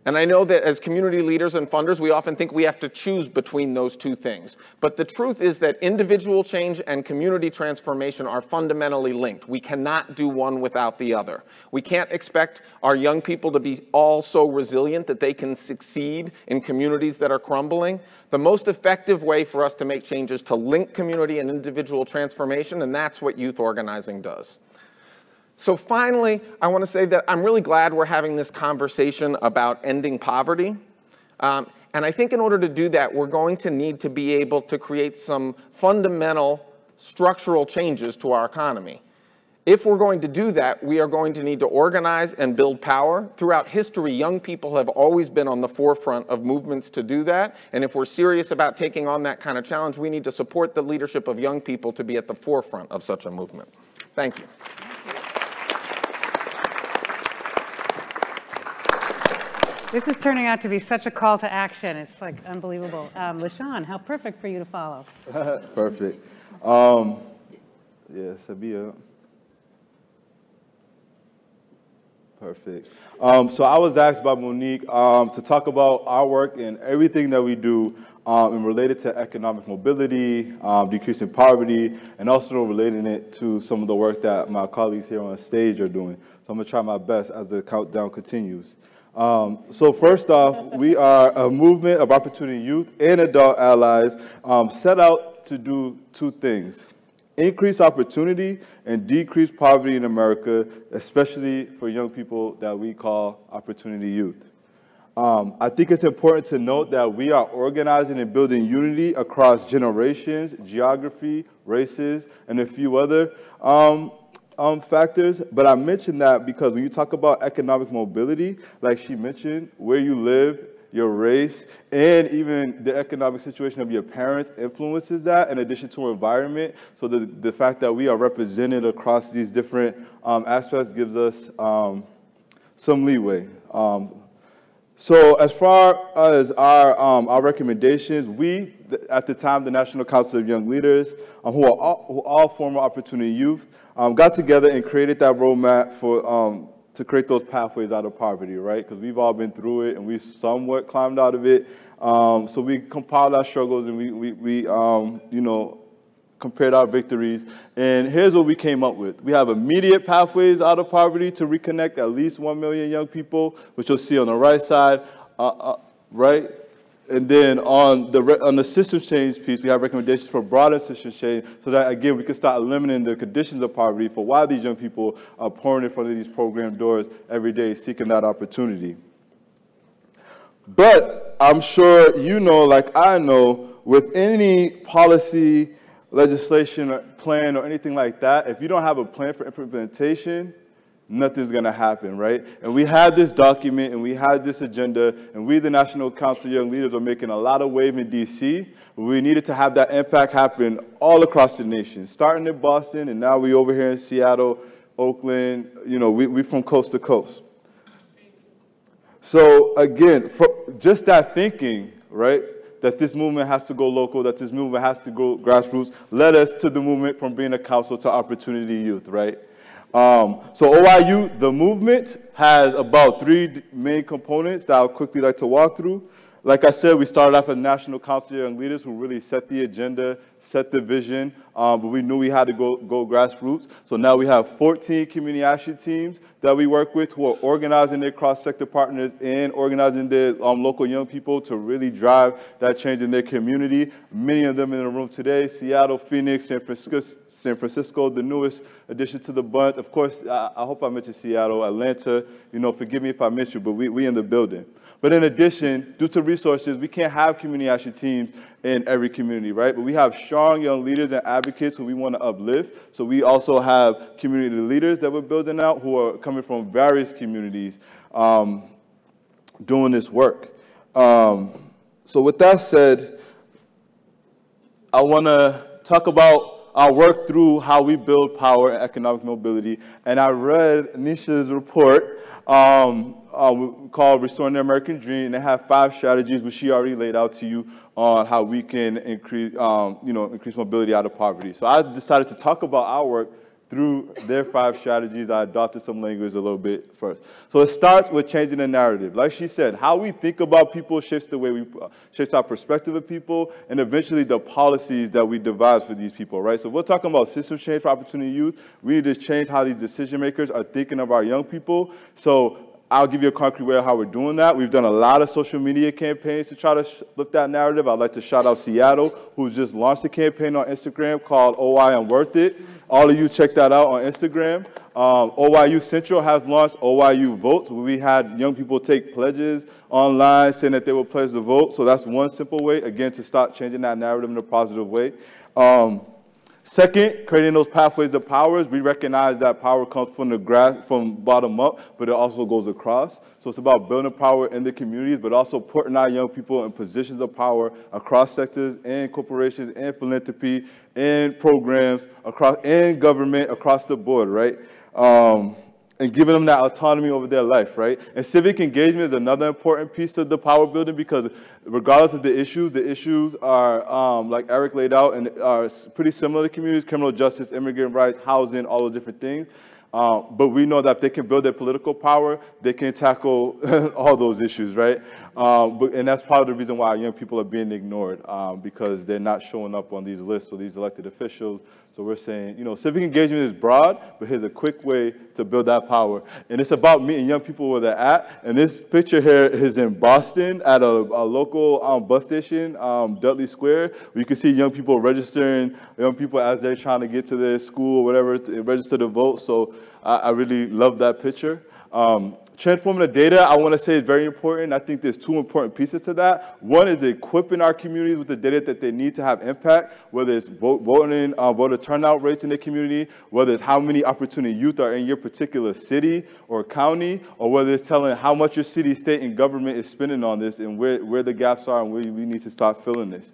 And I know that as community leaders and funders, we often think we have to choose between those two things. But the truth is that individual change and community transformation are fundamentally linked. We cannot do one without the other. We can't expect our young people to be all so resilient that they can succeed in communities that are crumbling. The most effective way for us to make change is to link community and individual transformation, and that's what youth organizing does. So finally, I want to say that I'm really glad we're having this conversation about ending poverty. And I think in order to do that, we're going to need to be able to create some fundamental structural changes to our economy. If we're going to do that, we are going to need to organize and build power. Throughout history, young people have always been on the forefront of movements to do that. And if we're serious about taking on that kind of challenge, we need to support the leadership of young people to be at the forefront of such a movement. Thank you. This is turning out to be such a call to action. It's like unbelievable. LaShawn, how perfect for you to follow. Perfect. Yeah, Sabia. Perfect. So I was asked by Monique to talk about our work and everything that we do and related to economic mobility, decreasing poverty, and also relating it to some of the work that my colleagues here on stage are doing. So I'm going to try my best as the countdown continues. So first off, we are a movement of opportunity youth and adult allies set out to do two things: increase opportunity and decrease poverty in America, especially for young people that we call opportunity youth. I think it's important to note that we are organizing and building unity across generations, geography, races, and a few other factors, but I mentioned that because when you talk about economic mobility, like she mentioned, where you live, your race, and even the economic situation of your parents influences that in addition to our environment. So the fact that we are represented across these different aspects gives us some leeway. So as far as our recommendations, we, at the time, the National Council of Young Leaders, who are all former opportunity youth, got together and created that roadmap to create those pathways out of poverty, right? Because we've all been through it and we've somewhat climbed out of it. So we compiled our struggles and we you know, compared our victories. And here's what we came up with. We have immediate pathways out of poverty to reconnect at least 1 million young people, which you'll see on the right side, right? And then on the systems change piece, we have recommendations for broader systems change so that, again, we can start eliminating the conditions of poverty for why these young people are pouring in front of these program doors every day seeking that opportunity. But I'm sure you know, like I know, with any policy, legislation, or plan, or anything like that, if you don't have a plan for implementation, nothing's going to happen, right? And we had this document, and we had this agenda, and we, the National Council of Young Leaders, are making a lot of wave in D.C., but we needed to have that impact happen all across the nation, starting in Boston, and now we over here in Seattle, Oakland, you know, we from coast to coast. So again, for just that thinking, right, that this movement has to go local, that this movement has to go grassroots, led us to the movement from being a council to Opportunity Youth, right? So OYIU, the movement, has about 3 main components that I would quickly like to walk through. Like I said, we started off as National Council of Young Leaders who really set the agenda, set the vision, but we knew we had to go grassroots. So now we have 14 community action teams that we work with who are organizing their cross-sector partners and organizing their local young people to really drive that change in their community. Many of them in the room today: Seattle, Phoenix, San Francisco, the newest addition to the bunch. Of course, I hope I mentioned Seattle, Atlanta. You know, forgive me if I missed you, but we in the building. But in addition, due to resources, we can't have community action teams in every community, right? But we have strong young leaders and advocates who we want to uplift. So we also have community leaders that we're building out who are coming from various communities doing this work. So with that said, I want to talk about our work through how we build power and economic mobility. And I read Nisha's report called Restoring the American Dream, and they have 5 strategies, which she already laid out to you on how we can increase, increase mobility out of poverty. So I decided to talk about our work through their 5 strategies. I adopted some language a little bit first. So it starts with changing the narrative. Like she said, how we think about people shifts the way we shifts our perspective of people, and eventually the policies that we devise for these people, right? So we're talking about system change for Opportunity Youth. We need to change how these decision makers are thinking of our young people. So I'll give you a concrete way of how we're doing that. We've done a lot of social media campaigns to try to flip that narrative. I'd like to shout out Seattle, who just launched a campaign on Instagram called OY I'm Worth It. All of you check that out on Instagram. OYU Central has launched OYU Votes, where we had young people take pledges online saying that they will pledge to vote. So that's one simple way, again, to start changing that narrative in a positive way. Second, creating those pathways to powers. We recognize that power comes from the grass, from bottom up, but it also goes across. So it's about building power in the communities, but also putting our young people in positions of power across sectors and corporations and philanthropy and programs across and government across the board, right? And giving them that autonomy over their life, right? And civic engagement is another important piece of the power building, because regardless of the issues are, like Eric laid out, and are pretty similar to communities: criminal justice, immigrant rights, housing, all those different things. But we know that if they can build their political power, they can tackle all those issues, right? And that's part of the reason why young people are being ignored, because they're not showing up on these lists or these elected officials. So we're saying, you know, civic engagement is broad, but here's a quick way to build that power. And it's about meeting young people where they're at. And this picture here is in Boston at a local bus station, Dudley Square, where you can see young people registering, young people as they're trying to get to their school or whatever to register to vote. So I really love that picture. Transforming the data, I want to say, is very important. I think there's 2 important pieces to that. One is equipping our communities with the data that they need to have impact, whether it's voter turnout rates in the community, whether it's how many Opportunity Youth are in your particular city or county, or whether it's telling how much your city, state, and government is spending on this and where the gaps are and where we need to start filling this.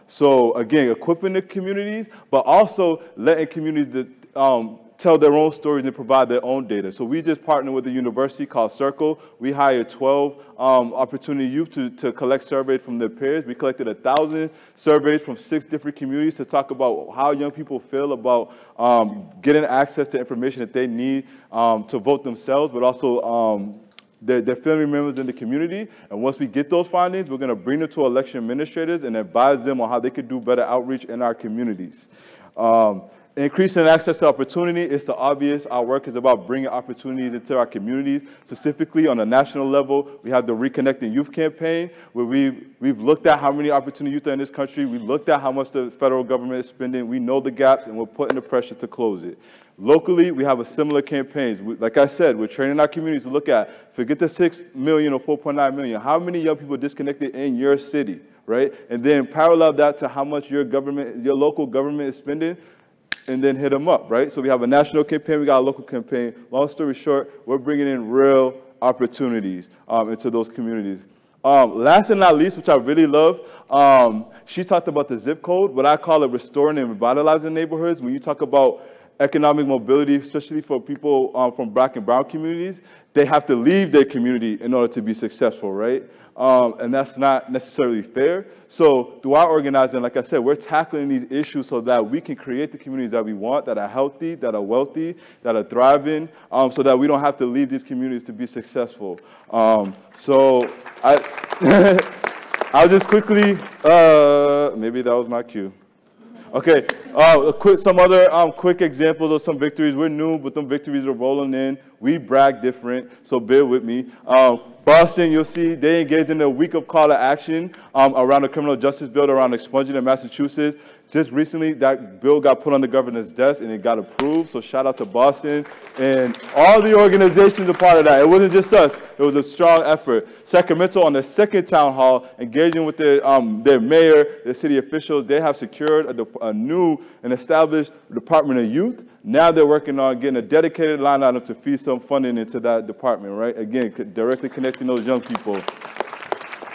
So again, equipping the communities, but also letting communities tell their own stories and provide their own data. So we just partnered with a university called Circle. We hired 12 opportunity youth to collect surveys from their peers. We collected 1,000 surveys from 6 different communities to talk about how young people feel about getting access to information that they need to vote themselves, but also their family members in the community. And once we get those findings, we're going to bring them to election administrators and advise them on how they could do better outreach in our communities. Increasing access to opportunity is the obvious. Our work is about bringing opportunities into our communities. Specifically on a national level, we have the Reconnecting Youth campaign, where we've looked at how many opportunity youth are in this country. We looked at how much the federal government is spending. We know the gaps, and we're putting the pressure to close it. Locally, we have a similar campaigns. Like I said, we're training our communities to look at, forget the 6 million or 4.9 million, how many young people are disconnected in your city, right? And then parallel that to how much your local government is spending, and then hit them up, right? So we have a national campaign, we got a local campaign. Long story short, we're bringing in real opportunities into those communities. Last and not least, which I really love, she talked about the zip code, what I call it restoring and revitalizing neighborhoods. When you talk about economic mobility, especially for people from Black and brown communities, they have to leave their community in order to be successful, right? And that's not necessarily fair. So through our organizing, like I said, we're tackling these issues so that we can create the communities that we want, that are healthy, that are wealthy, that are thriving, so that we don't have to leave these communities to be successful. So I'll just quickly, maybe that was my cue. Okay, some other quick examples of some victories. We're new, but some victories are rolling in. We brag different, so bear with me. Boston, you'll see, they engaged in a week of call to action around the criminal justice bill around expunging in Massachusetts. Just recently, that bill got put on the governor's desk and it got approved, so shout out to Boston. And all the organizations are part of that. It wasn't just us, it was a strong effort. Sacramento, on the second town hall, engaging with their mayor, their city officials, they have secured a new and established Department of Youth. Now they're working on getting a dedicated line item to feed some funding into that department, right? Again, directly connecting those young people.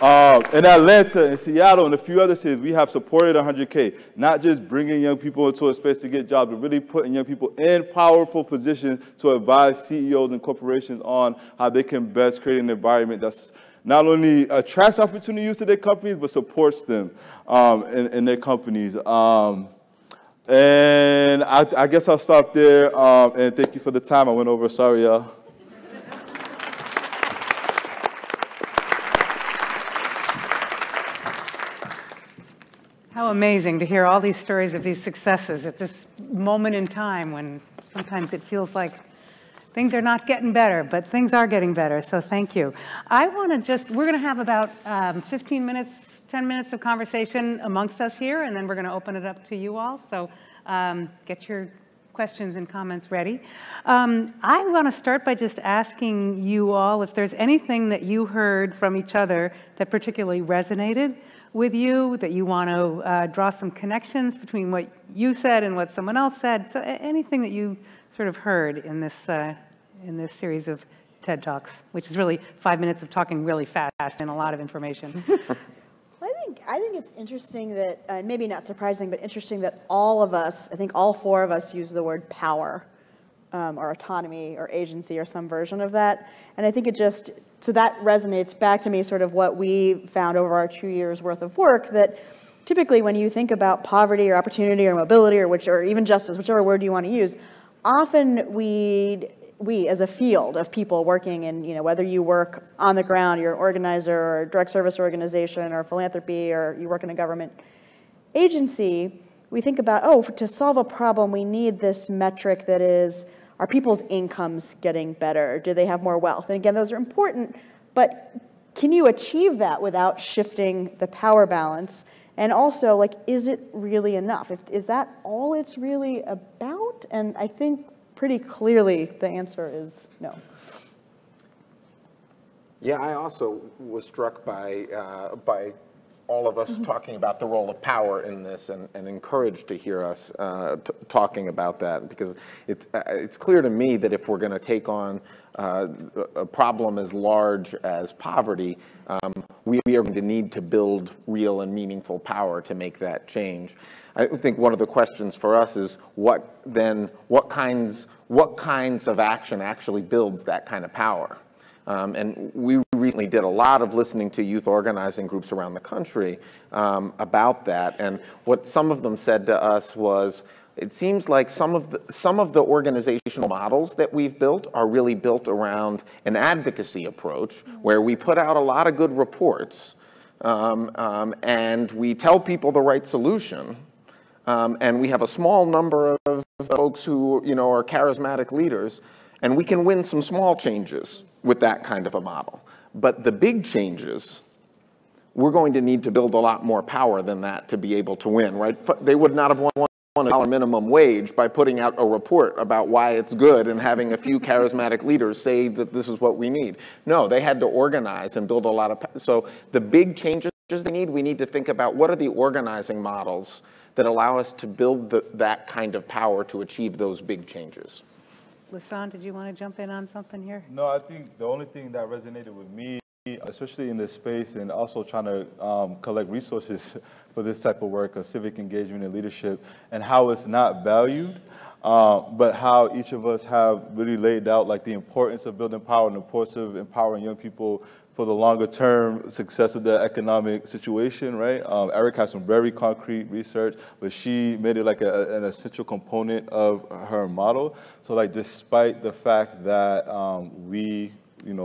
In Atlanta, in Seattle, and a few other cities, we have supported 100K, not just bringing young people into a space to get jobs, but really putting young people in powerful positions to advise CEOs and corporations on how they can best create an environment that's not only attracts opportunities to their companies, but supports them in their companies. And I guess I'll stop there, and thank you for the time I went over. Sorry, y'all. How amazing to hear all these stories of these successes at this moment in time when sometimes it feels like things are not getting better, but things are getting better, so thank you. We're going to have about 15 minutes, 10 minutes of conversation amongst us here, and then we're going to open it up to you all, so get your questions and comments ready. I want to start by just asking you all if there's anything that you heard from each other that particularly resonated with you, that you want to draw some connections between what you said and what someone else said. So anything that you sort of heard in this series of TED Talks, which is really 5 minutes of talking really fast and a lot of information. I think it's interesting that, maybe not surprising, but interesting that all of us, I think all 4 of us use the word power, or autonomy, or agency, or some version of that. And I think so that resonates back to me, sort of what we found over our 2 years worth of work, that typically when you think about poverty or opportunity or mobility or even justice, whichever word you want to use, often we as a field of people working in, whether you work on the ground, you're an organizer or a direct service organization or philanthropy, or you work in a government agency, we think about, to solve a problem, we need this metric that is, are people's incomes getting better? Do they have more wealth? And again, those are important, but can you achieve that without shifting the power balance? And also, is it really enough? Is that all it's really about? And I think pretty clearly the answer is no. Yeah, I also was struck by all of us talking about the role of power in this, and encouraged to hear us talking about that, because it's clear to me that if we're going to take on a problem as large as poverty, we are going to need to build real and meaningful power to make that change. I think one of the questions for us is what kinds of action actually builds that kind of power? And we recently did a lot of listening to youth organizing groups around the country about that. And what some of them said to us was, it seems like some of the organizational models that we've built are really built around an advocacy approach, where we put out a lot of good reports, and we tell people the right solution, and we have a small number of folks who are charismatic leaders, and we can win some small changes with that kind of a model. But the big changes, we're going to need to build a lot more power than that to be able to win, right? They would not have won $1 minimum wage by putting out a report about why it's good and having a few charismatic leaders say that this is what we need. No, they had to organize and build a lot of, so the big changes we need to think about what are the organizing models that allow us to build that kind of power to achieve those big changes. Lasan, did you want to jump in on something here? No, I think the only thing that resonated with me, especially in this space, and also trying to collect resources for this type of work of civic engagement and leadership, and how it's not valued, but how each of us have really laid out like the importance of building power and the importance of empowering young people for the longer term success of the economic situation, right? Eric has some very concrete research, but she made it like an essential component of her model. So like, despite the fact that we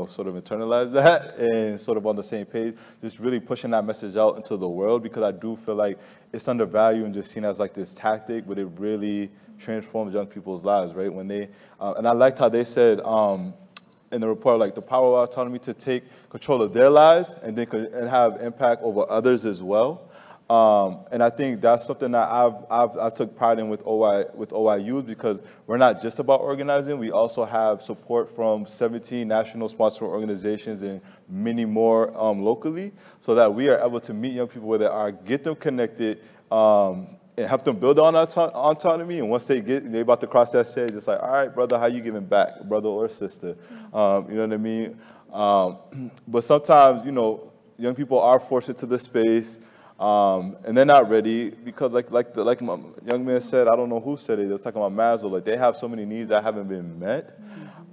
sort of internalize that and sort of on the same page, just really pushing that message out into the world, because I do feel like it's undervalued and just seen as like this tactic, but it really transforms young people's lives, right? When they, and I liked how they said in the report, like the power of autonomy to take control of their lives and then and have impact over others as well. And I think that's something that I took pride in with OYU, because we're not just about organizing. We also have support from 17 national sponsor organizations and many more locally, so that we are able to meet young people where they are, get them connected, and help them build on autonomy. And once they're about to cross that stage, it's like, all right, brother, how you giving back, brother or sister? You know what I mean? But sometimes, young people are forced into the space, and they're not ready, because like my young man said, I don't know who said it, they were talking about Maslow, like they have so many needs that haven't been met.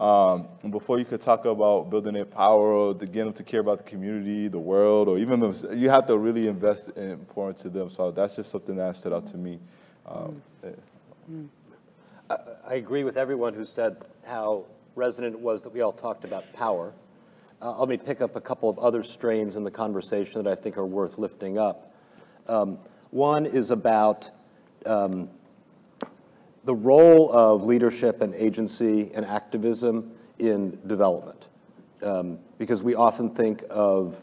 And before you could talk about building their power or to get them to care about the community, the world, or even them, you have to really invest and pour into them. So that's just something that stood out to me. I agree with everyone who said how resonant it was that we all talked about power. Let me pick up a couple of other strains in the conversation that I think are worth lifting up. One is about the role of leadership and agency and activism in development. Because we often think of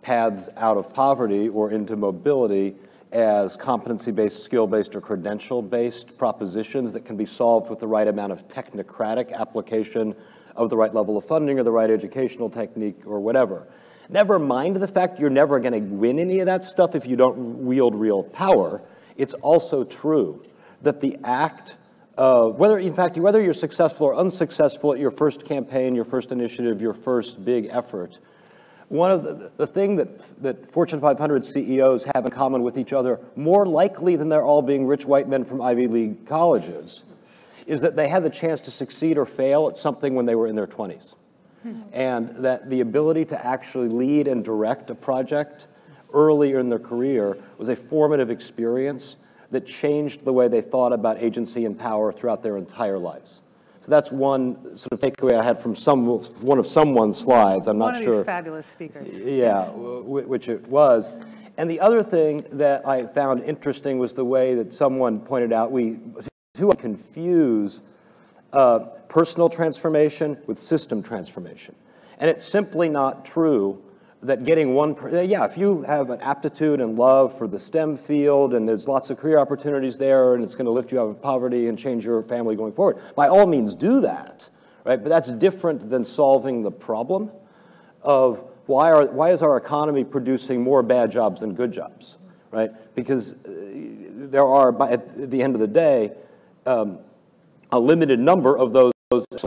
paths out of poverty or into mobility as competency-based, skill-based, or credential-based propositions that can be solved with the right amount of technocratic application of the right level of funding or the right educational technique or whatever. Never mind the fact you're never going to win any of that stuff if you don't wield real power. It's also true that the act of, whether you're successful or unsuccessful at your first campaign, your first initiative, your first big effort, one of the thing that Fortune 500 CEOs have in common with each other, more likely than they're all being rich white men from Ivy League colleges, is that they had the chance to succeed or fail at something when they were in their 20s. And that the ability to actually lead and direct a project earlier in their career was a formative experience that changed the way they thought about agency and power throughout their entire lives. So that's one sort of takeaway I had from one of someone's slides. I'm not sure. One of these fabulous speakers. Yeah, which it was. And the other thing that I found interesting was the way that someone pointed out we too confuse personal transformation with system transformation. And it's simply not true that getting if you have an aptitude and love for the STEM field and there's lots of career opportunities there and it's going to lift you out of poverty and change your family going forward, by all means do that, right? But that's different than solving the problem of why is our economy producing more bad jobs than good jobs, right? Because there are, at the end of the day, a limited number of those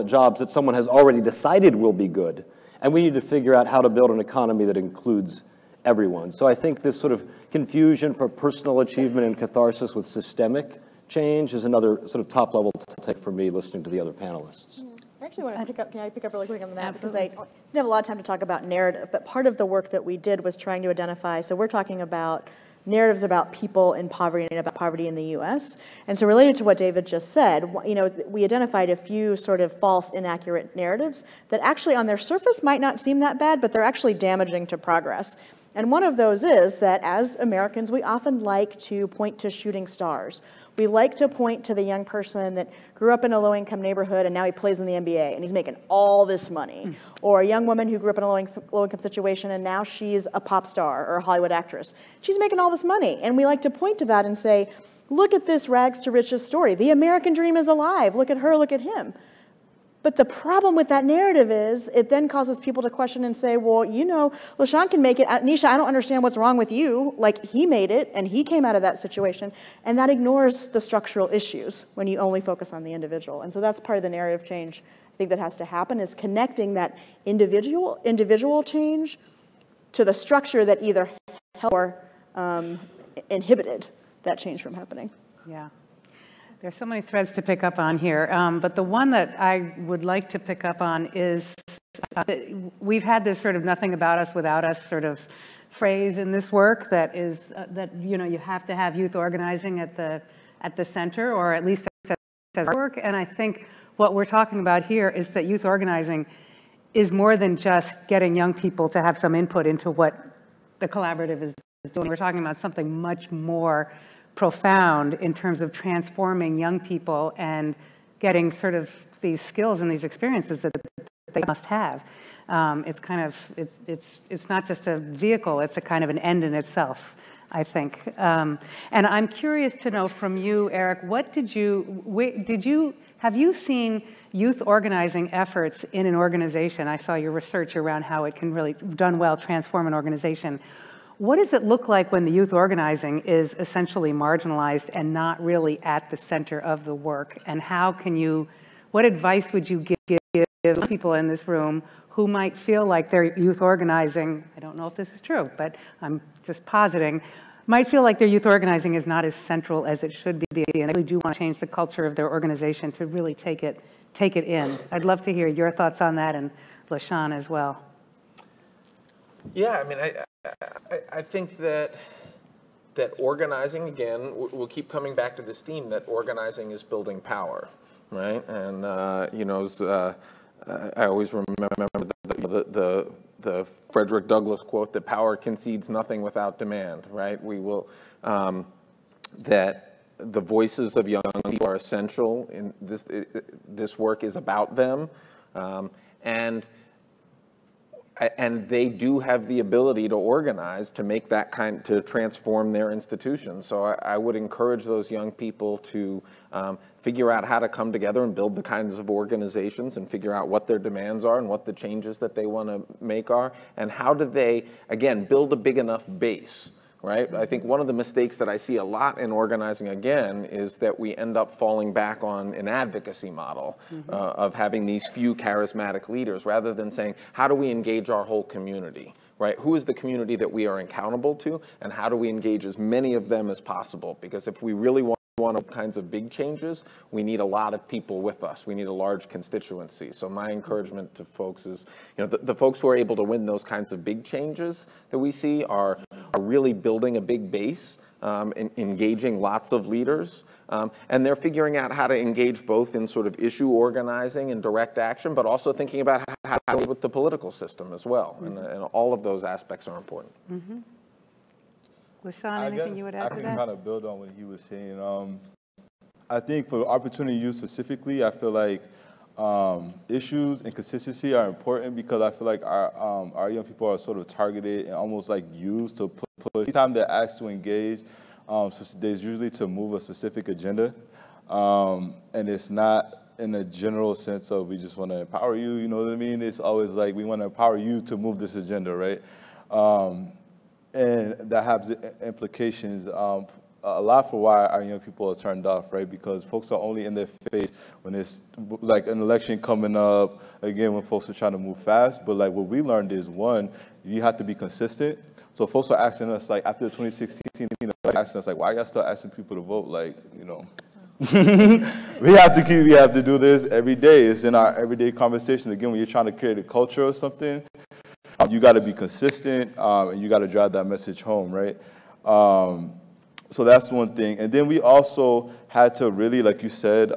jobs that someone has already decided will be good. And we need to figure out how to build an economy that includes everyone. So I think this sort of confusion for personal achievement and catharsis with systemic change is another sort of top level take for me listening to the other panelists. I actually want to pick up, can I pick up really quick on that? Because I didn't have a lot of time to talk about narrative, but part of the work that we did was trying to identify, so we're talking about narratives about people in poverty and about poverty in the US. And so related to what David just said, you know, we identified a few sort of false, inaccurate narratives that actually on their surface might not seem that bad, but they're actually damaging to progress. And one of those is that as Americans, we often like to point to shooting stars. We like to point to the young person that grew up in a low-income neighborhood and now he plays in the NBA and he's making all this money. Or a young woman who grew up in a low-income situation and now she's a pop star or a Hollywood actress. She's making all this money. And we like to point to that and say, look at this rags to riches story. The American dream is alive. Look at her, look at him. But the problem with that narrative is it then causes people to question and say, well, you know, LaShawn can make it. Nisha, I don't understand what's wrong with you. Like, he made it, and he came out of that situation. And that ignores the structural issues when you only focus on the individual. And so that's part of the narrative change I think that has to happen, is connecting that individual change to the structure that either helped or inhibited that change from happening. Yeah. There's so many threads to pick up on here, but the one that I would like to pick up on is we've had this sort of nothing about us without us sort of phrase in this work that is that, you know, you have to have youth organizing at the center, or at least as work. And I think what we're talking about here is that youth organizing is more than just getting young people to have some input into what the collaborative is doing. We're talking about something much more profound in terms of transforming young people and getting sort of these skills and these experiences that they must have. It's kind of, it's not just a vehicle, it's a kind of an end in itself, I think. And I'm curious to know from you, Eric, have you seen youth organizing efforts in an organization? I saw your research around how it can really, done well, transform an organization. What does it look like when the youth organizing is essentially marginalized and not really at the center of the work? And what advice would you give people in this room who might feel like their youth organizing, I don't know if this is true, but I'm just positing, might feel like their youth organizing is not as central as it should be, and they really do want to change the culture of their organization to really take it in. I'd love to hear your thoughts on that, and LaShawn as well. Yeah, I mean, I think that organizing, again, we'll keep coming back to this theme that organizing is building power, right? And you know, I always remember the Frederick Douglass quote that power concedes nothing without demand, right? We will that the voices of young people are essential in this. This work is about them, and they do have the ability to organize, to make that to transform their institutions. So I would encourage those young people to figure out how to come together and build the kinds of organizations and figure out what their demands are and what the changes that they want to make are, and how do they, again, build a big enough base. Right? I think one of the mistakes that I see a lot in organizing, again, is that we end up falling back on an advocacy model of having these few charismatic leaders, rather than saying, how do we engage our whole community? Right? Who is the community that we are accountable to, and how do we engage as many of them as possible? Because if we really want all kinds of big changes, we need a lot of people with us. We need a large constituency. So my encouragement to folks is, you know, the folks who are able to win those kinds of big changes that we see are really building a big base, and engaging lots of leaders, and they're figuring out how to engage both in sort of issue organizing and direct action, but also thinking about how to deal with the political system as well. And all of those aspects are important. LaShawn, anything you would add to that? I can kind of build on what he was saying. I think for opportunity youth specifically, I feel like issues and consistency are important, because I feel like our young people are sort of targeted and almost like used to put anytime they're asked to engage, so there's usually to move a specific agenda, and it's not in a general sense of we just want to empower you, you know what I mean? It's always like we want to empower you to move this agenda, right? And that has implications a lot for why our young people are turned off, right? Because folks are only in their face when it's like an election coming up, again, when folks are trying to move fast. But like what we learned is, one, you have to be consistent. So folks are asking us, like after the 2016, asking us, like, why y'all still asking people to vote? Like, you know, we have to do this every day. It's in our everyday conversation. Again, when you're trying to create a culture or something, you got to be consistent, and you got to drive that message home, right? So that's one thing. And then we also had to really, like you said,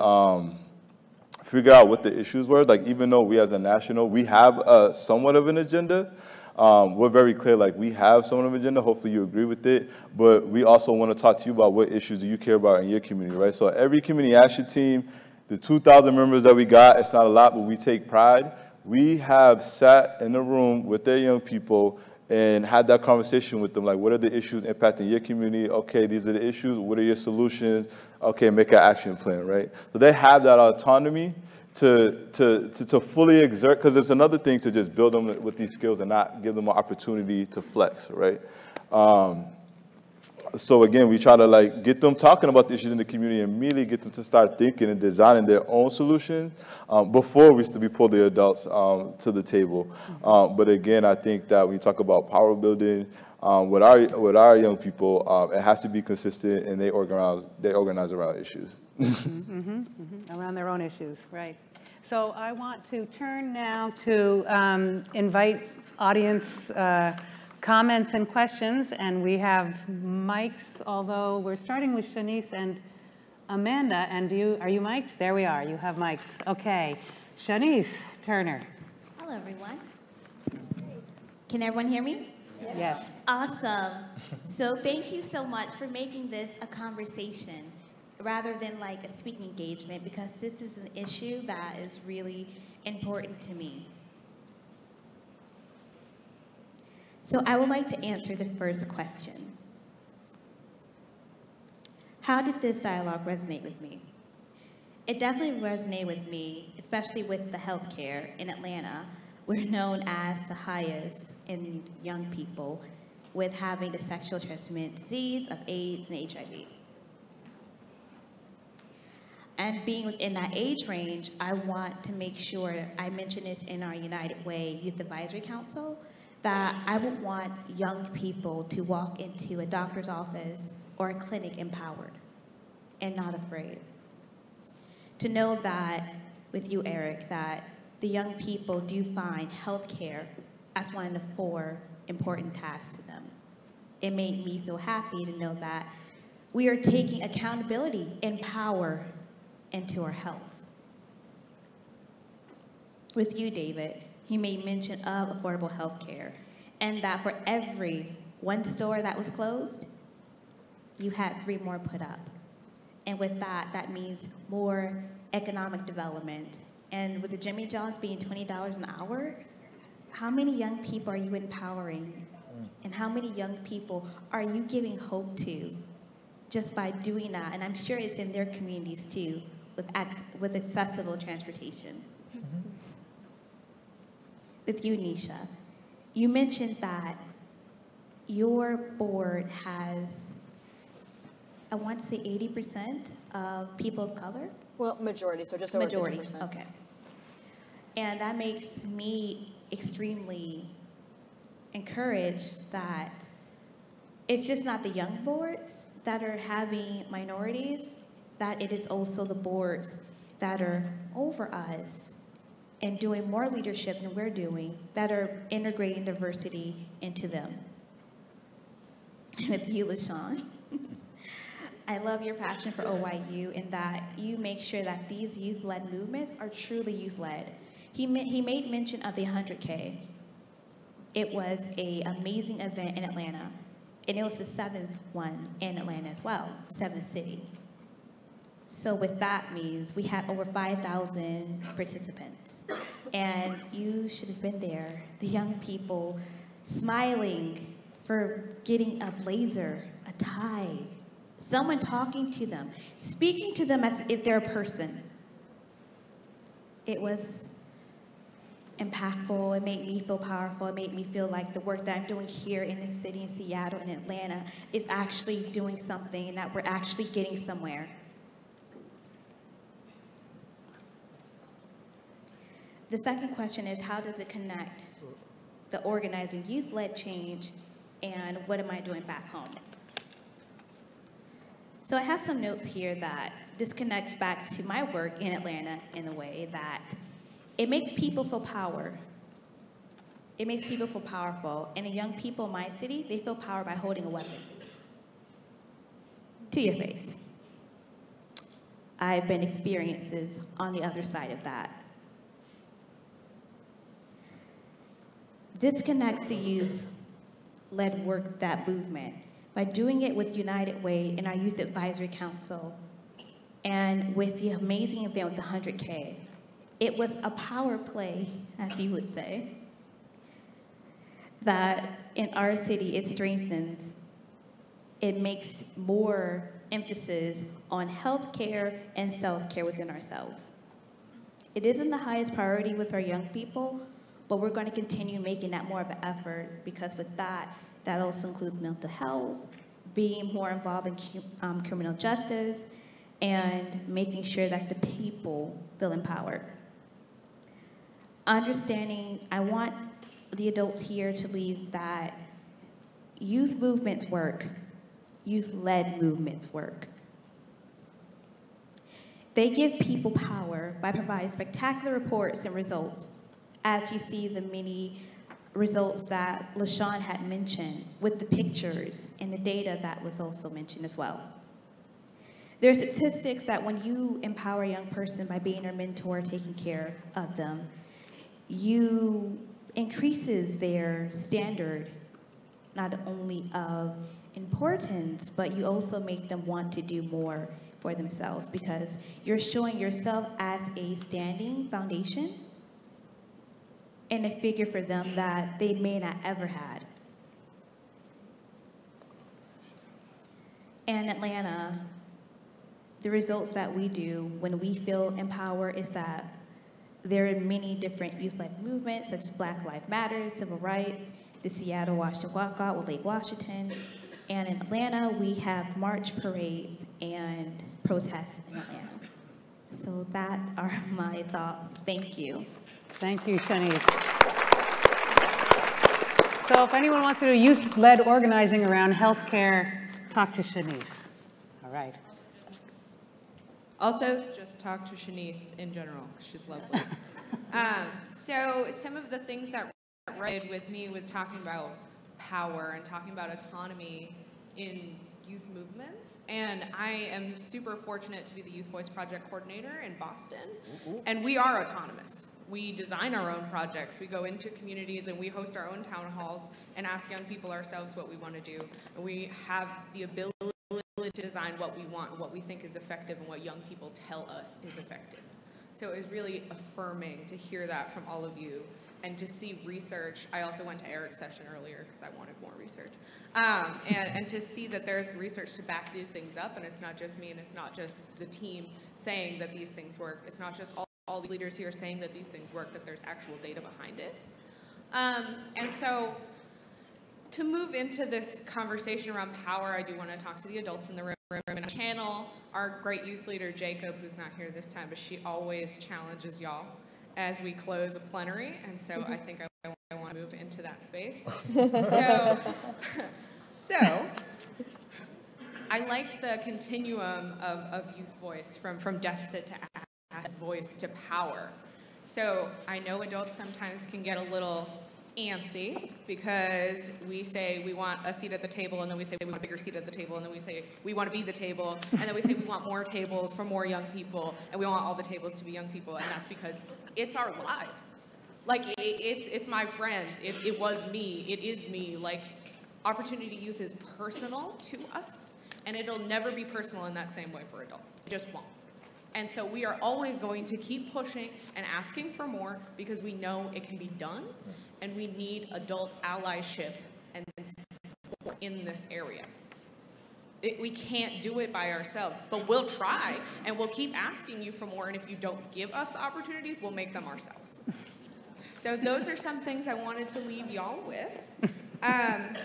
figure out what the issues were. Like, even though we as a national, we have somewhat of an agenda, we're very clear, like, we have somewhat of an agenda. Hopefully you agree with it. But we also want to talk to you about what issues do you care about in your community, right? So every community action team, the 2,000 members that we got, it's not a lot, but we take pride. We have sat in a room with their young people and had that conversation with them, like, what are the issues impacting your community? Okay, these are the issues. What are your solutions? Okay, make an action plan, right? So they have that autonomy to fully exert, because it's another thing to just build them with these skills and not give them an opportunity to flex, right? So again, we try to like get them talking about the issues in the community and immediately get them to start thinking and designing their own solutions before we pull the adults to the table. But again, I think that when you talk about power building with our young people, it has to be consistent, and they organize around issues. Around their own issues, right. So I want to turn now to invite audience comments and questions, and we have mics, although we're starting with Shanice and Amanda, and are you mic'd? There we are, you have mics. Okay, Shanice Turner. Hello, everyone. Can everyone hear me? Yes. Awesome. So thank you so much for making this a conversation rather than like a speaking engagement, because this is an issue that is really important to me. So I would like to answer the first question. How did this dialogue resonate with me? It definitely resonated with me, especially with the healthcare in Atlanta. We're known as the highest in young people with having the sexual transmitted disease of AIDS and HIV. And being within that age range, I want to make sure, I mentioned this in our United Way Youth Advisory Council, that I would want young people to walk into a doctor's office or a clinic empowered and not afraid. To know that, with you, Eric, that the young people do find healthcare as one of the 4 important tasks to them. It made me feel happy to know that we are taking accountability and power into our health. With you, David, you made mention of affordable health care, and that for every 1 store that was closed, you had 3 more put up. And with that, that means more economic development. And with the Jimmy John's being $20 an hour, how many young people are you empowering? And how many young people are you giving hope to just by doing that? And I'm sure it's in their communities too, with accessible transportation. With you, Nisha, you mentioned that your board has, I want to say 80% of people of color? Well, majority, so just over 50%. Majority, okay. And that makes me extremely encouraged that it's just not the young boards that are having minorities, that it is also the boards that are over us and doing more leadership than we're doing, that are integrating diversity into them. With you, LaShawn, I love your passion for OYU in that you make sure that these youth-led movements are truly youth-led. He made mention of the 100K. It was an amazing event in Atlanta, and it was the 7th one in Atlanta as well, 7th city. So with that means we had over 5,000 participants, and you should have been there. The young people smiling for getting a blazer, a tie, someone talking to them, speaking to them as if they're a person. it was impactful. It made me feel powerful. It made me feel like the work that I'm doing here in the city, in Seattle and Atlanta, is actually doing something and that we're actually getting somewhere. The second question is, how does it connect the organizing youth-led change and what am I doing back home? So I have some notes here that this connects back to my work in Atlanta in a way that it makes people feel power. It makes people feel powerful. And the young people in my city, they feel power by holding a weapon to your face. I've been experiences on the other side of that. This connects to youth-led work, that movement, by doing it with United Way and our Youth Advisory Council, and with the amazing event with the 100K. It was a power play, as you would say, that in our city it strengthens. It makes more emphasis on healthcare and self-care within ourselves. It isn't the highest priority with our young people, but we're going to continue making that more of an effort, because with that also includes mental health, being more involved in criminal justice, and making sure that the people feel empowered. Understanding, I want the adults here to leave that youth movements work, youth-led movements work. They give people power by providing spectacular reports and results, as you see the many results that LaShawn had mentioned with the pictures and the data that was also mentioned as well. There are statistics that when you empower a young person by being their mentor, taking care of them, you increases their standard, not only of importance, but you also make them want to do more for themselves, because you're showing yourself as a standing foundation and a figure for them that they may not ever had. In Atlanta, the results that we do when we feel empowered is that there are many different youth-led movements, such as Black Lives Matter, Civil Rights, the Seattle Washington Walkout with Lake Washington, and in Atlanta, we have march parades and protests in Atlanta. So that are my thoughts. Thank you. Thank you, Shanice. So if anyone wants to do youth-led organizing around healthcare, talk to Shanice. All right. Also, just talk to Shanice in general. She's lovely. So some of the things that resonated with me was talking about power and talking about autonomy in youth movements. And I am super fortunate to be the Youth Voice Project Coordinator in Boston. And we are autonomous. We design our own projects. We go into communities and we host our own town halls and ask young people ourselves what we want to do. And we have the ability to design what we want, what we think is effective, and what young people tell us is effective. So it was really affirming to hear that from all of you and to see research. I also went to Eric's session earlier because I wanted more research. And to see that there's research to back these things up, and it's not just me and it's not just the team saying that these things work. It's not just all the leaders here saying that these things work, that there's actual data behind it. And so to move into this conversation around power, I do want to talk to the adults in the room and channel our great youth leader, Jacob, who's not here this time, but she always challenges y'all as we close a plenary, and so I think I want to move into that space. So I liked the continuum of youth voice, from deficit to voice to power. So I know adults sometimes can get a little antsy because we say we want a seat at the table, and then we say we want a bigger seat at the table, and then we say we want to be the table, and then we say we want more tables for more young people, and we want all the tables to be young people, and that's because it's our lives. Like, it's my friends, it was me, it is me. Like, Opportunity Youth is personal to us, and it'll never be personal in that same way for adults. It just won't. And so we are always going to keep pushing and asking for more because we know it can be done, and we need adult allyship and support in this area. we can't do it by ourselves, but we'll try, and we'll keep asking you for more, and if you don't give us the opportunities, we'll make them ourselves. So those are some things I wanted to leave y'all with. And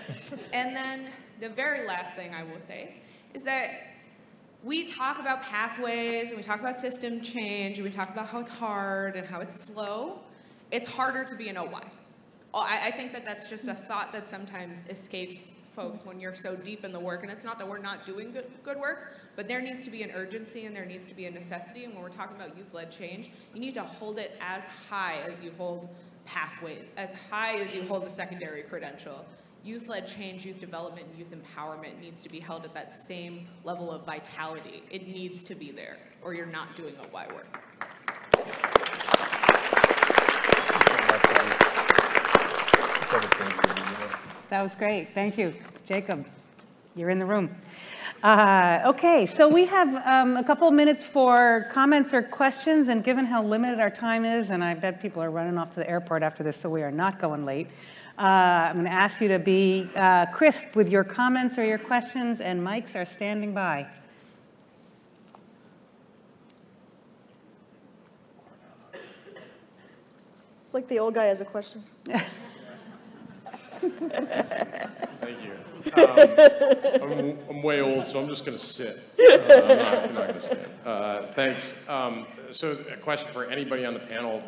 then the very last thing I will say is that we talk about pathways, and we talk about system change, and we talk about how it's hard and how it's slow. It's harder to be an OY. I think that that's just a thought that sometimes escapes folks when you're so deep in the work, and it's not that we're not doing good work, but there needs to be an urgency and there needs to be a necessity, and when we're talking about youth-led change, you need to hold it as high as you hold pathways, as high as you hold the secondary credential. Youth-led change, youth development, and youth empowerment needs to be held at that same level of vitality. It needs to be there, or you're not doing OY work. That was great. Thank you. Jacob, you're in the room. Okay, so we have a couple of minutes for comments or questions, and given how limited our time is, and I bet people are running off to the airport after this, so we are not going late, I'm going to ask you to be crisp with your comments or your questions, and mics are standing by. It's like the old guy has a question. Thank you. I'm way old, so I'm just going to sit. I'm not going to stand. Thanks. So a question for anybody on the panel,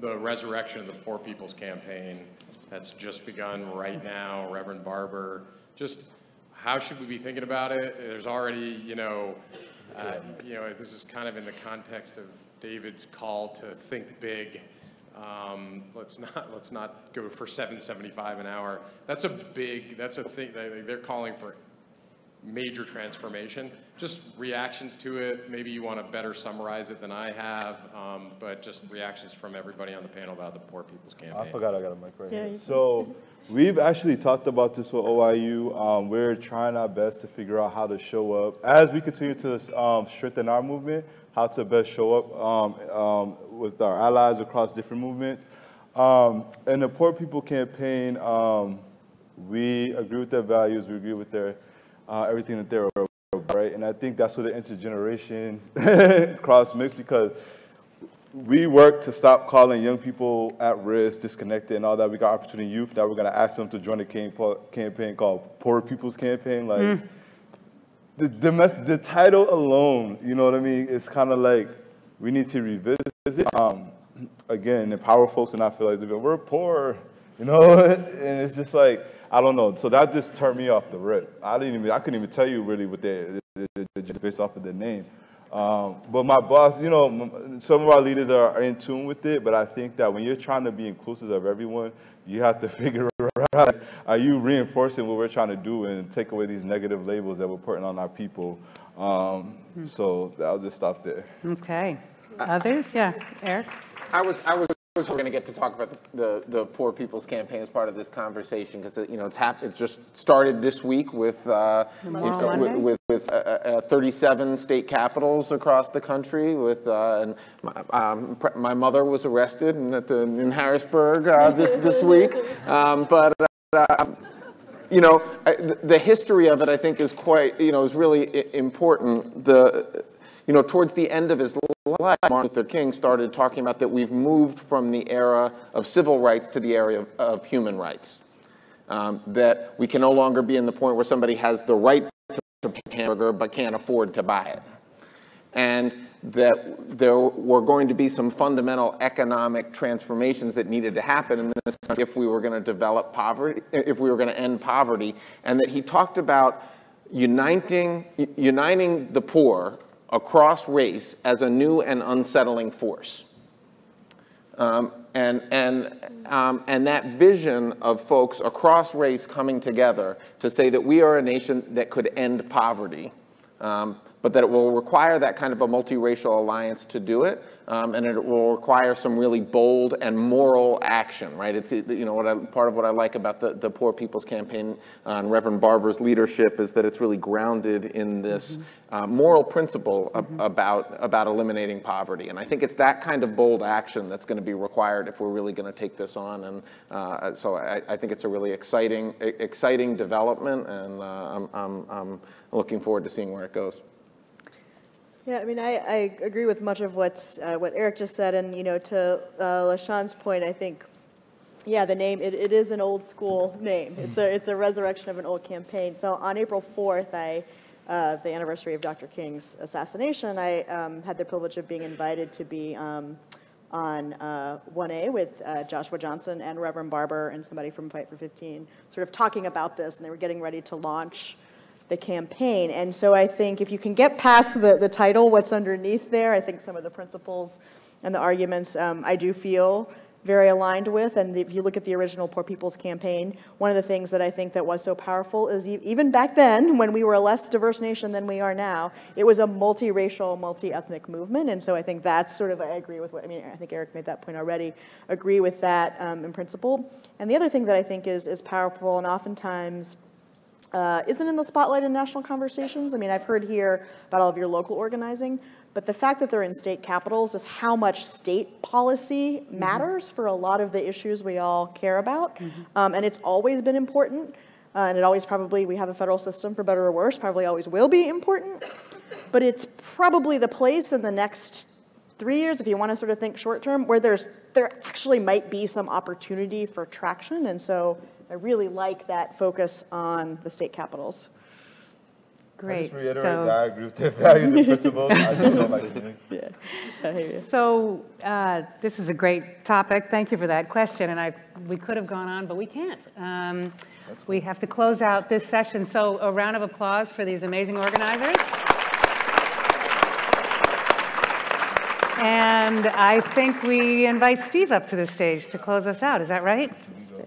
the resurrection of the Poor People's Campaign that's just begun right now, Reverend Barber, just how should we be thinking about it? There's already, this is kind of in the context of David's call to think big. Let's not go for $7.75 an hour. That's a thing. They're calling for major transformation. Just reactions to it. Maybe you want to better summarize it than I have, but just reactions from everybody on the panel about the Poor People's Campaign. I forgot I got a mic right here. So we've actually talked about this with OYU. We're trying our best to figure out how to show up as we continue to strengthen our movement, how to best show up with our allies across different movements. And the Poor People Campaign, we agree with their values, we agree with their everything that they're about, right? And I think that's where the intergeneration cross mix, because we work to stop calling young people at risk, disconnected, and all that. We got Opportunity Youth. Now we're going to ask them to join a campaign called Poor People's Campaign. Like, the title alone, you know what I mean? It's kind of like we need to revisit. Again, empower folks and not feel like we're poor, you know? And it's just like, I don't know. So that just turned me off the rip. I couldn't even tell you really what they're just based off of their name. But my boss, some of our leaders are in tune with it, but I think that when you're trying to be inclusive of everyone, you have to figure out, are you reinforcing what we're trying to do and take away these negative labels that we're putting on our people? So I'll just stop there. Okay. Others? Yeah, Eric? I was going to get to talk about the Poor People's Campaign as part of this conversation, because it's just started this week with 37 state capitals across the country. And my mother was arrested in Harrisburg this week. The history of it, I think, is quite is really important. Towards the end of his life, Martin Luther King started talking about that we've moved from the era of civil rights to the era of human rights. That we can no longer be in the point where somebody has the right to pick a hamburger but can't afford to buy it. And that there were going to be some fundamental economic transformations that needed to happen in this country if we were going to develop poverty, if we were going to end poverty, and that he talked about uniting the poor across race as a new and unsettling force. And that vision of folks across race coming together to say that we are a nation that could end poverty but that it will require that kind of a multiracial alliance to do it, and it will require some really bold and moral action, right? It's, you know, part of what I like about the Poor People's Campaign and Reverend Barber's leadership is that it's really grounded in this moral principle about eliminating poverty. And I think it's that kind of bold action that's going to be required if we're really going to take this on. And so I think it's a really exciting development, and I'm looking forward to seeing where it goes. Yeah, I mean, I agree with much of what Eric just said, and you know, to LaShawn's point, I think, yeah, the name it is an old school name. It's a resurrection of an old campaign. So on April 4th, the anniversary of Dr. King's assassination, I had the privilege of being invited to be on 1A with Joshua Johnson and Reverend Barber and somebody from Fight for 15, sort of talking about this, and they were getting ready to launch the campaign. And so I think if you can get past the title, what's underneath there, I think some of the principles and the arguments I do feel very aligned with. And if you look at the original Poor People's Campaign, one of the things that I think that was so powerful is even back then, when we were a less diverse nation than we are now, it was a multiracial, multi-ethnic movement. And so I think that's sort of, I agree with what, I mean, I think Eric made that point already, agree with that in principle. And the other thing that I think is powerful and oftentimes isn't in the spotlight in national conversations. I mean, I've heard here about all of your local organizing, but the fact that they're in state capitals is how much state policy matters for a lot of the issues we all care about. And it's always been important, and it always probably, we have a federal system for better or worse, probably always will be important, but it's probably the place in the next 3 years, if you want to sort of think short term, where there actually might be some opportunity for traction. And so I really like that focus on the state capitals. Great. I just reiterate that I agree with the values and principles. I don't know about it. Yeah, I hear you. So this is a great topic. Thank you for that question. And we could have gone on, but we can't. We have to close out this session. So a round of applause for these amazing organizers. And I think we invite Steve up to the stage to close us out. Is that right?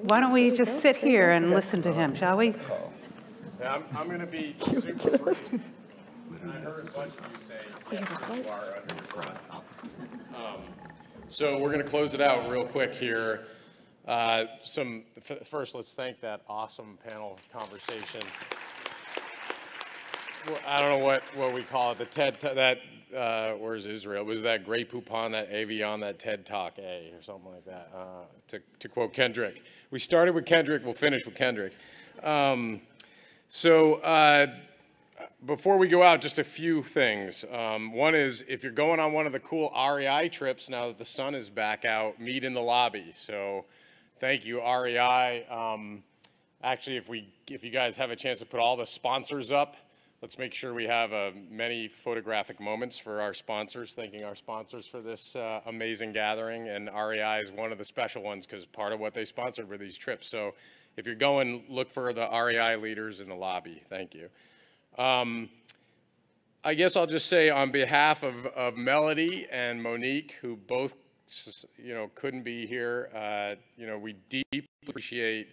Why don't we just sit here and listen to him, shall we? Yeah, I'm going to be super brief. I heard a bunch of you say, yeah, you are under your breath. So we're going to close it out real quick here. First, let's thank that awesome panel conversation. Well, I don't know what we call it, the TED, where's Israel? Was that Grey Poupon, that Avion, that TED Talk A, or something like that, to quote Kendrick. We started with Kendrick, we'll finish with Kendrick. Before we go out, just a few things. One is, if you're going on one of the cool REI trips, now that the sun is back out, meet in the lobby. So thank you, REI. Actually, if you guys have a chance to put all the sponsors up, let's make sure we have many photographic moments for our sponsors, thanking our sponsors for this amazing gathering. And REI is one of the special ones because part of what they sponsored were these trips. So if you're going, look for the REI leaders in the lobby. Thank you. I guess I'll just say on behalf of Melody and Monique, who both couldn't be here, we deeply appreciate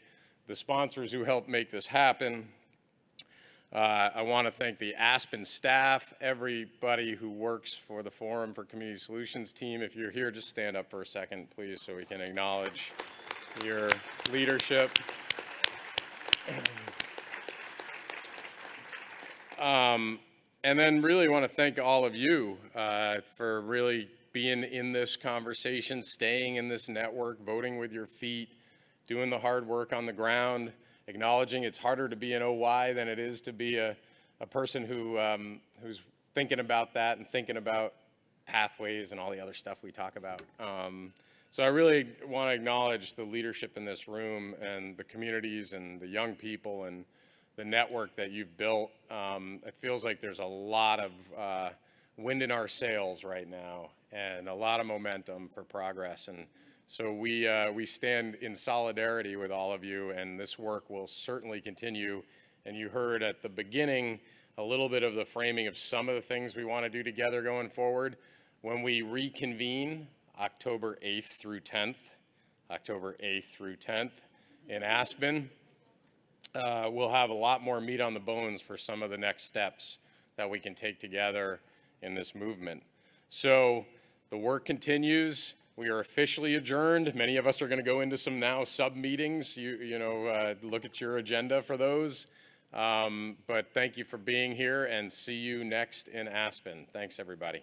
the sponsors who helped make this happen. I want to thank the Aspen staff, everybody who works for the Forum for Community Solutions team. If you're here, just stand up for a second, please, so we can acknowledge your leadership. And then really want to thank all of you for really being in this conversation, staying in this network, voting with your feet, doing the hard work on the ground, acknowledging it's harder to be an OY than it is to be a person who's thinking about that and thinking about pathways and all the other stuff we talk about. So I really want to acknowledge the leadership in this room and the communities and the young people and the network that you've built. It feels like there's a lot of wind in our sails right now and a lot of momentum for progress. And so we stand in solidarity with all of you, and this work will certainly continue. And you heard at the beginning a little bit of the framing of some of the things we want to do together going forward. When we reconvene October 8th through 10th in Aspen, we'll have a lot more meat on the bones for some of the next steps that we can take together in this movement. So the work continues. We are officially adjourned. Many of us are going to go into some now sub-meetings. Look at your agenda for those. But thank you for being here, and see you next in Aspen. Thanks, everybody.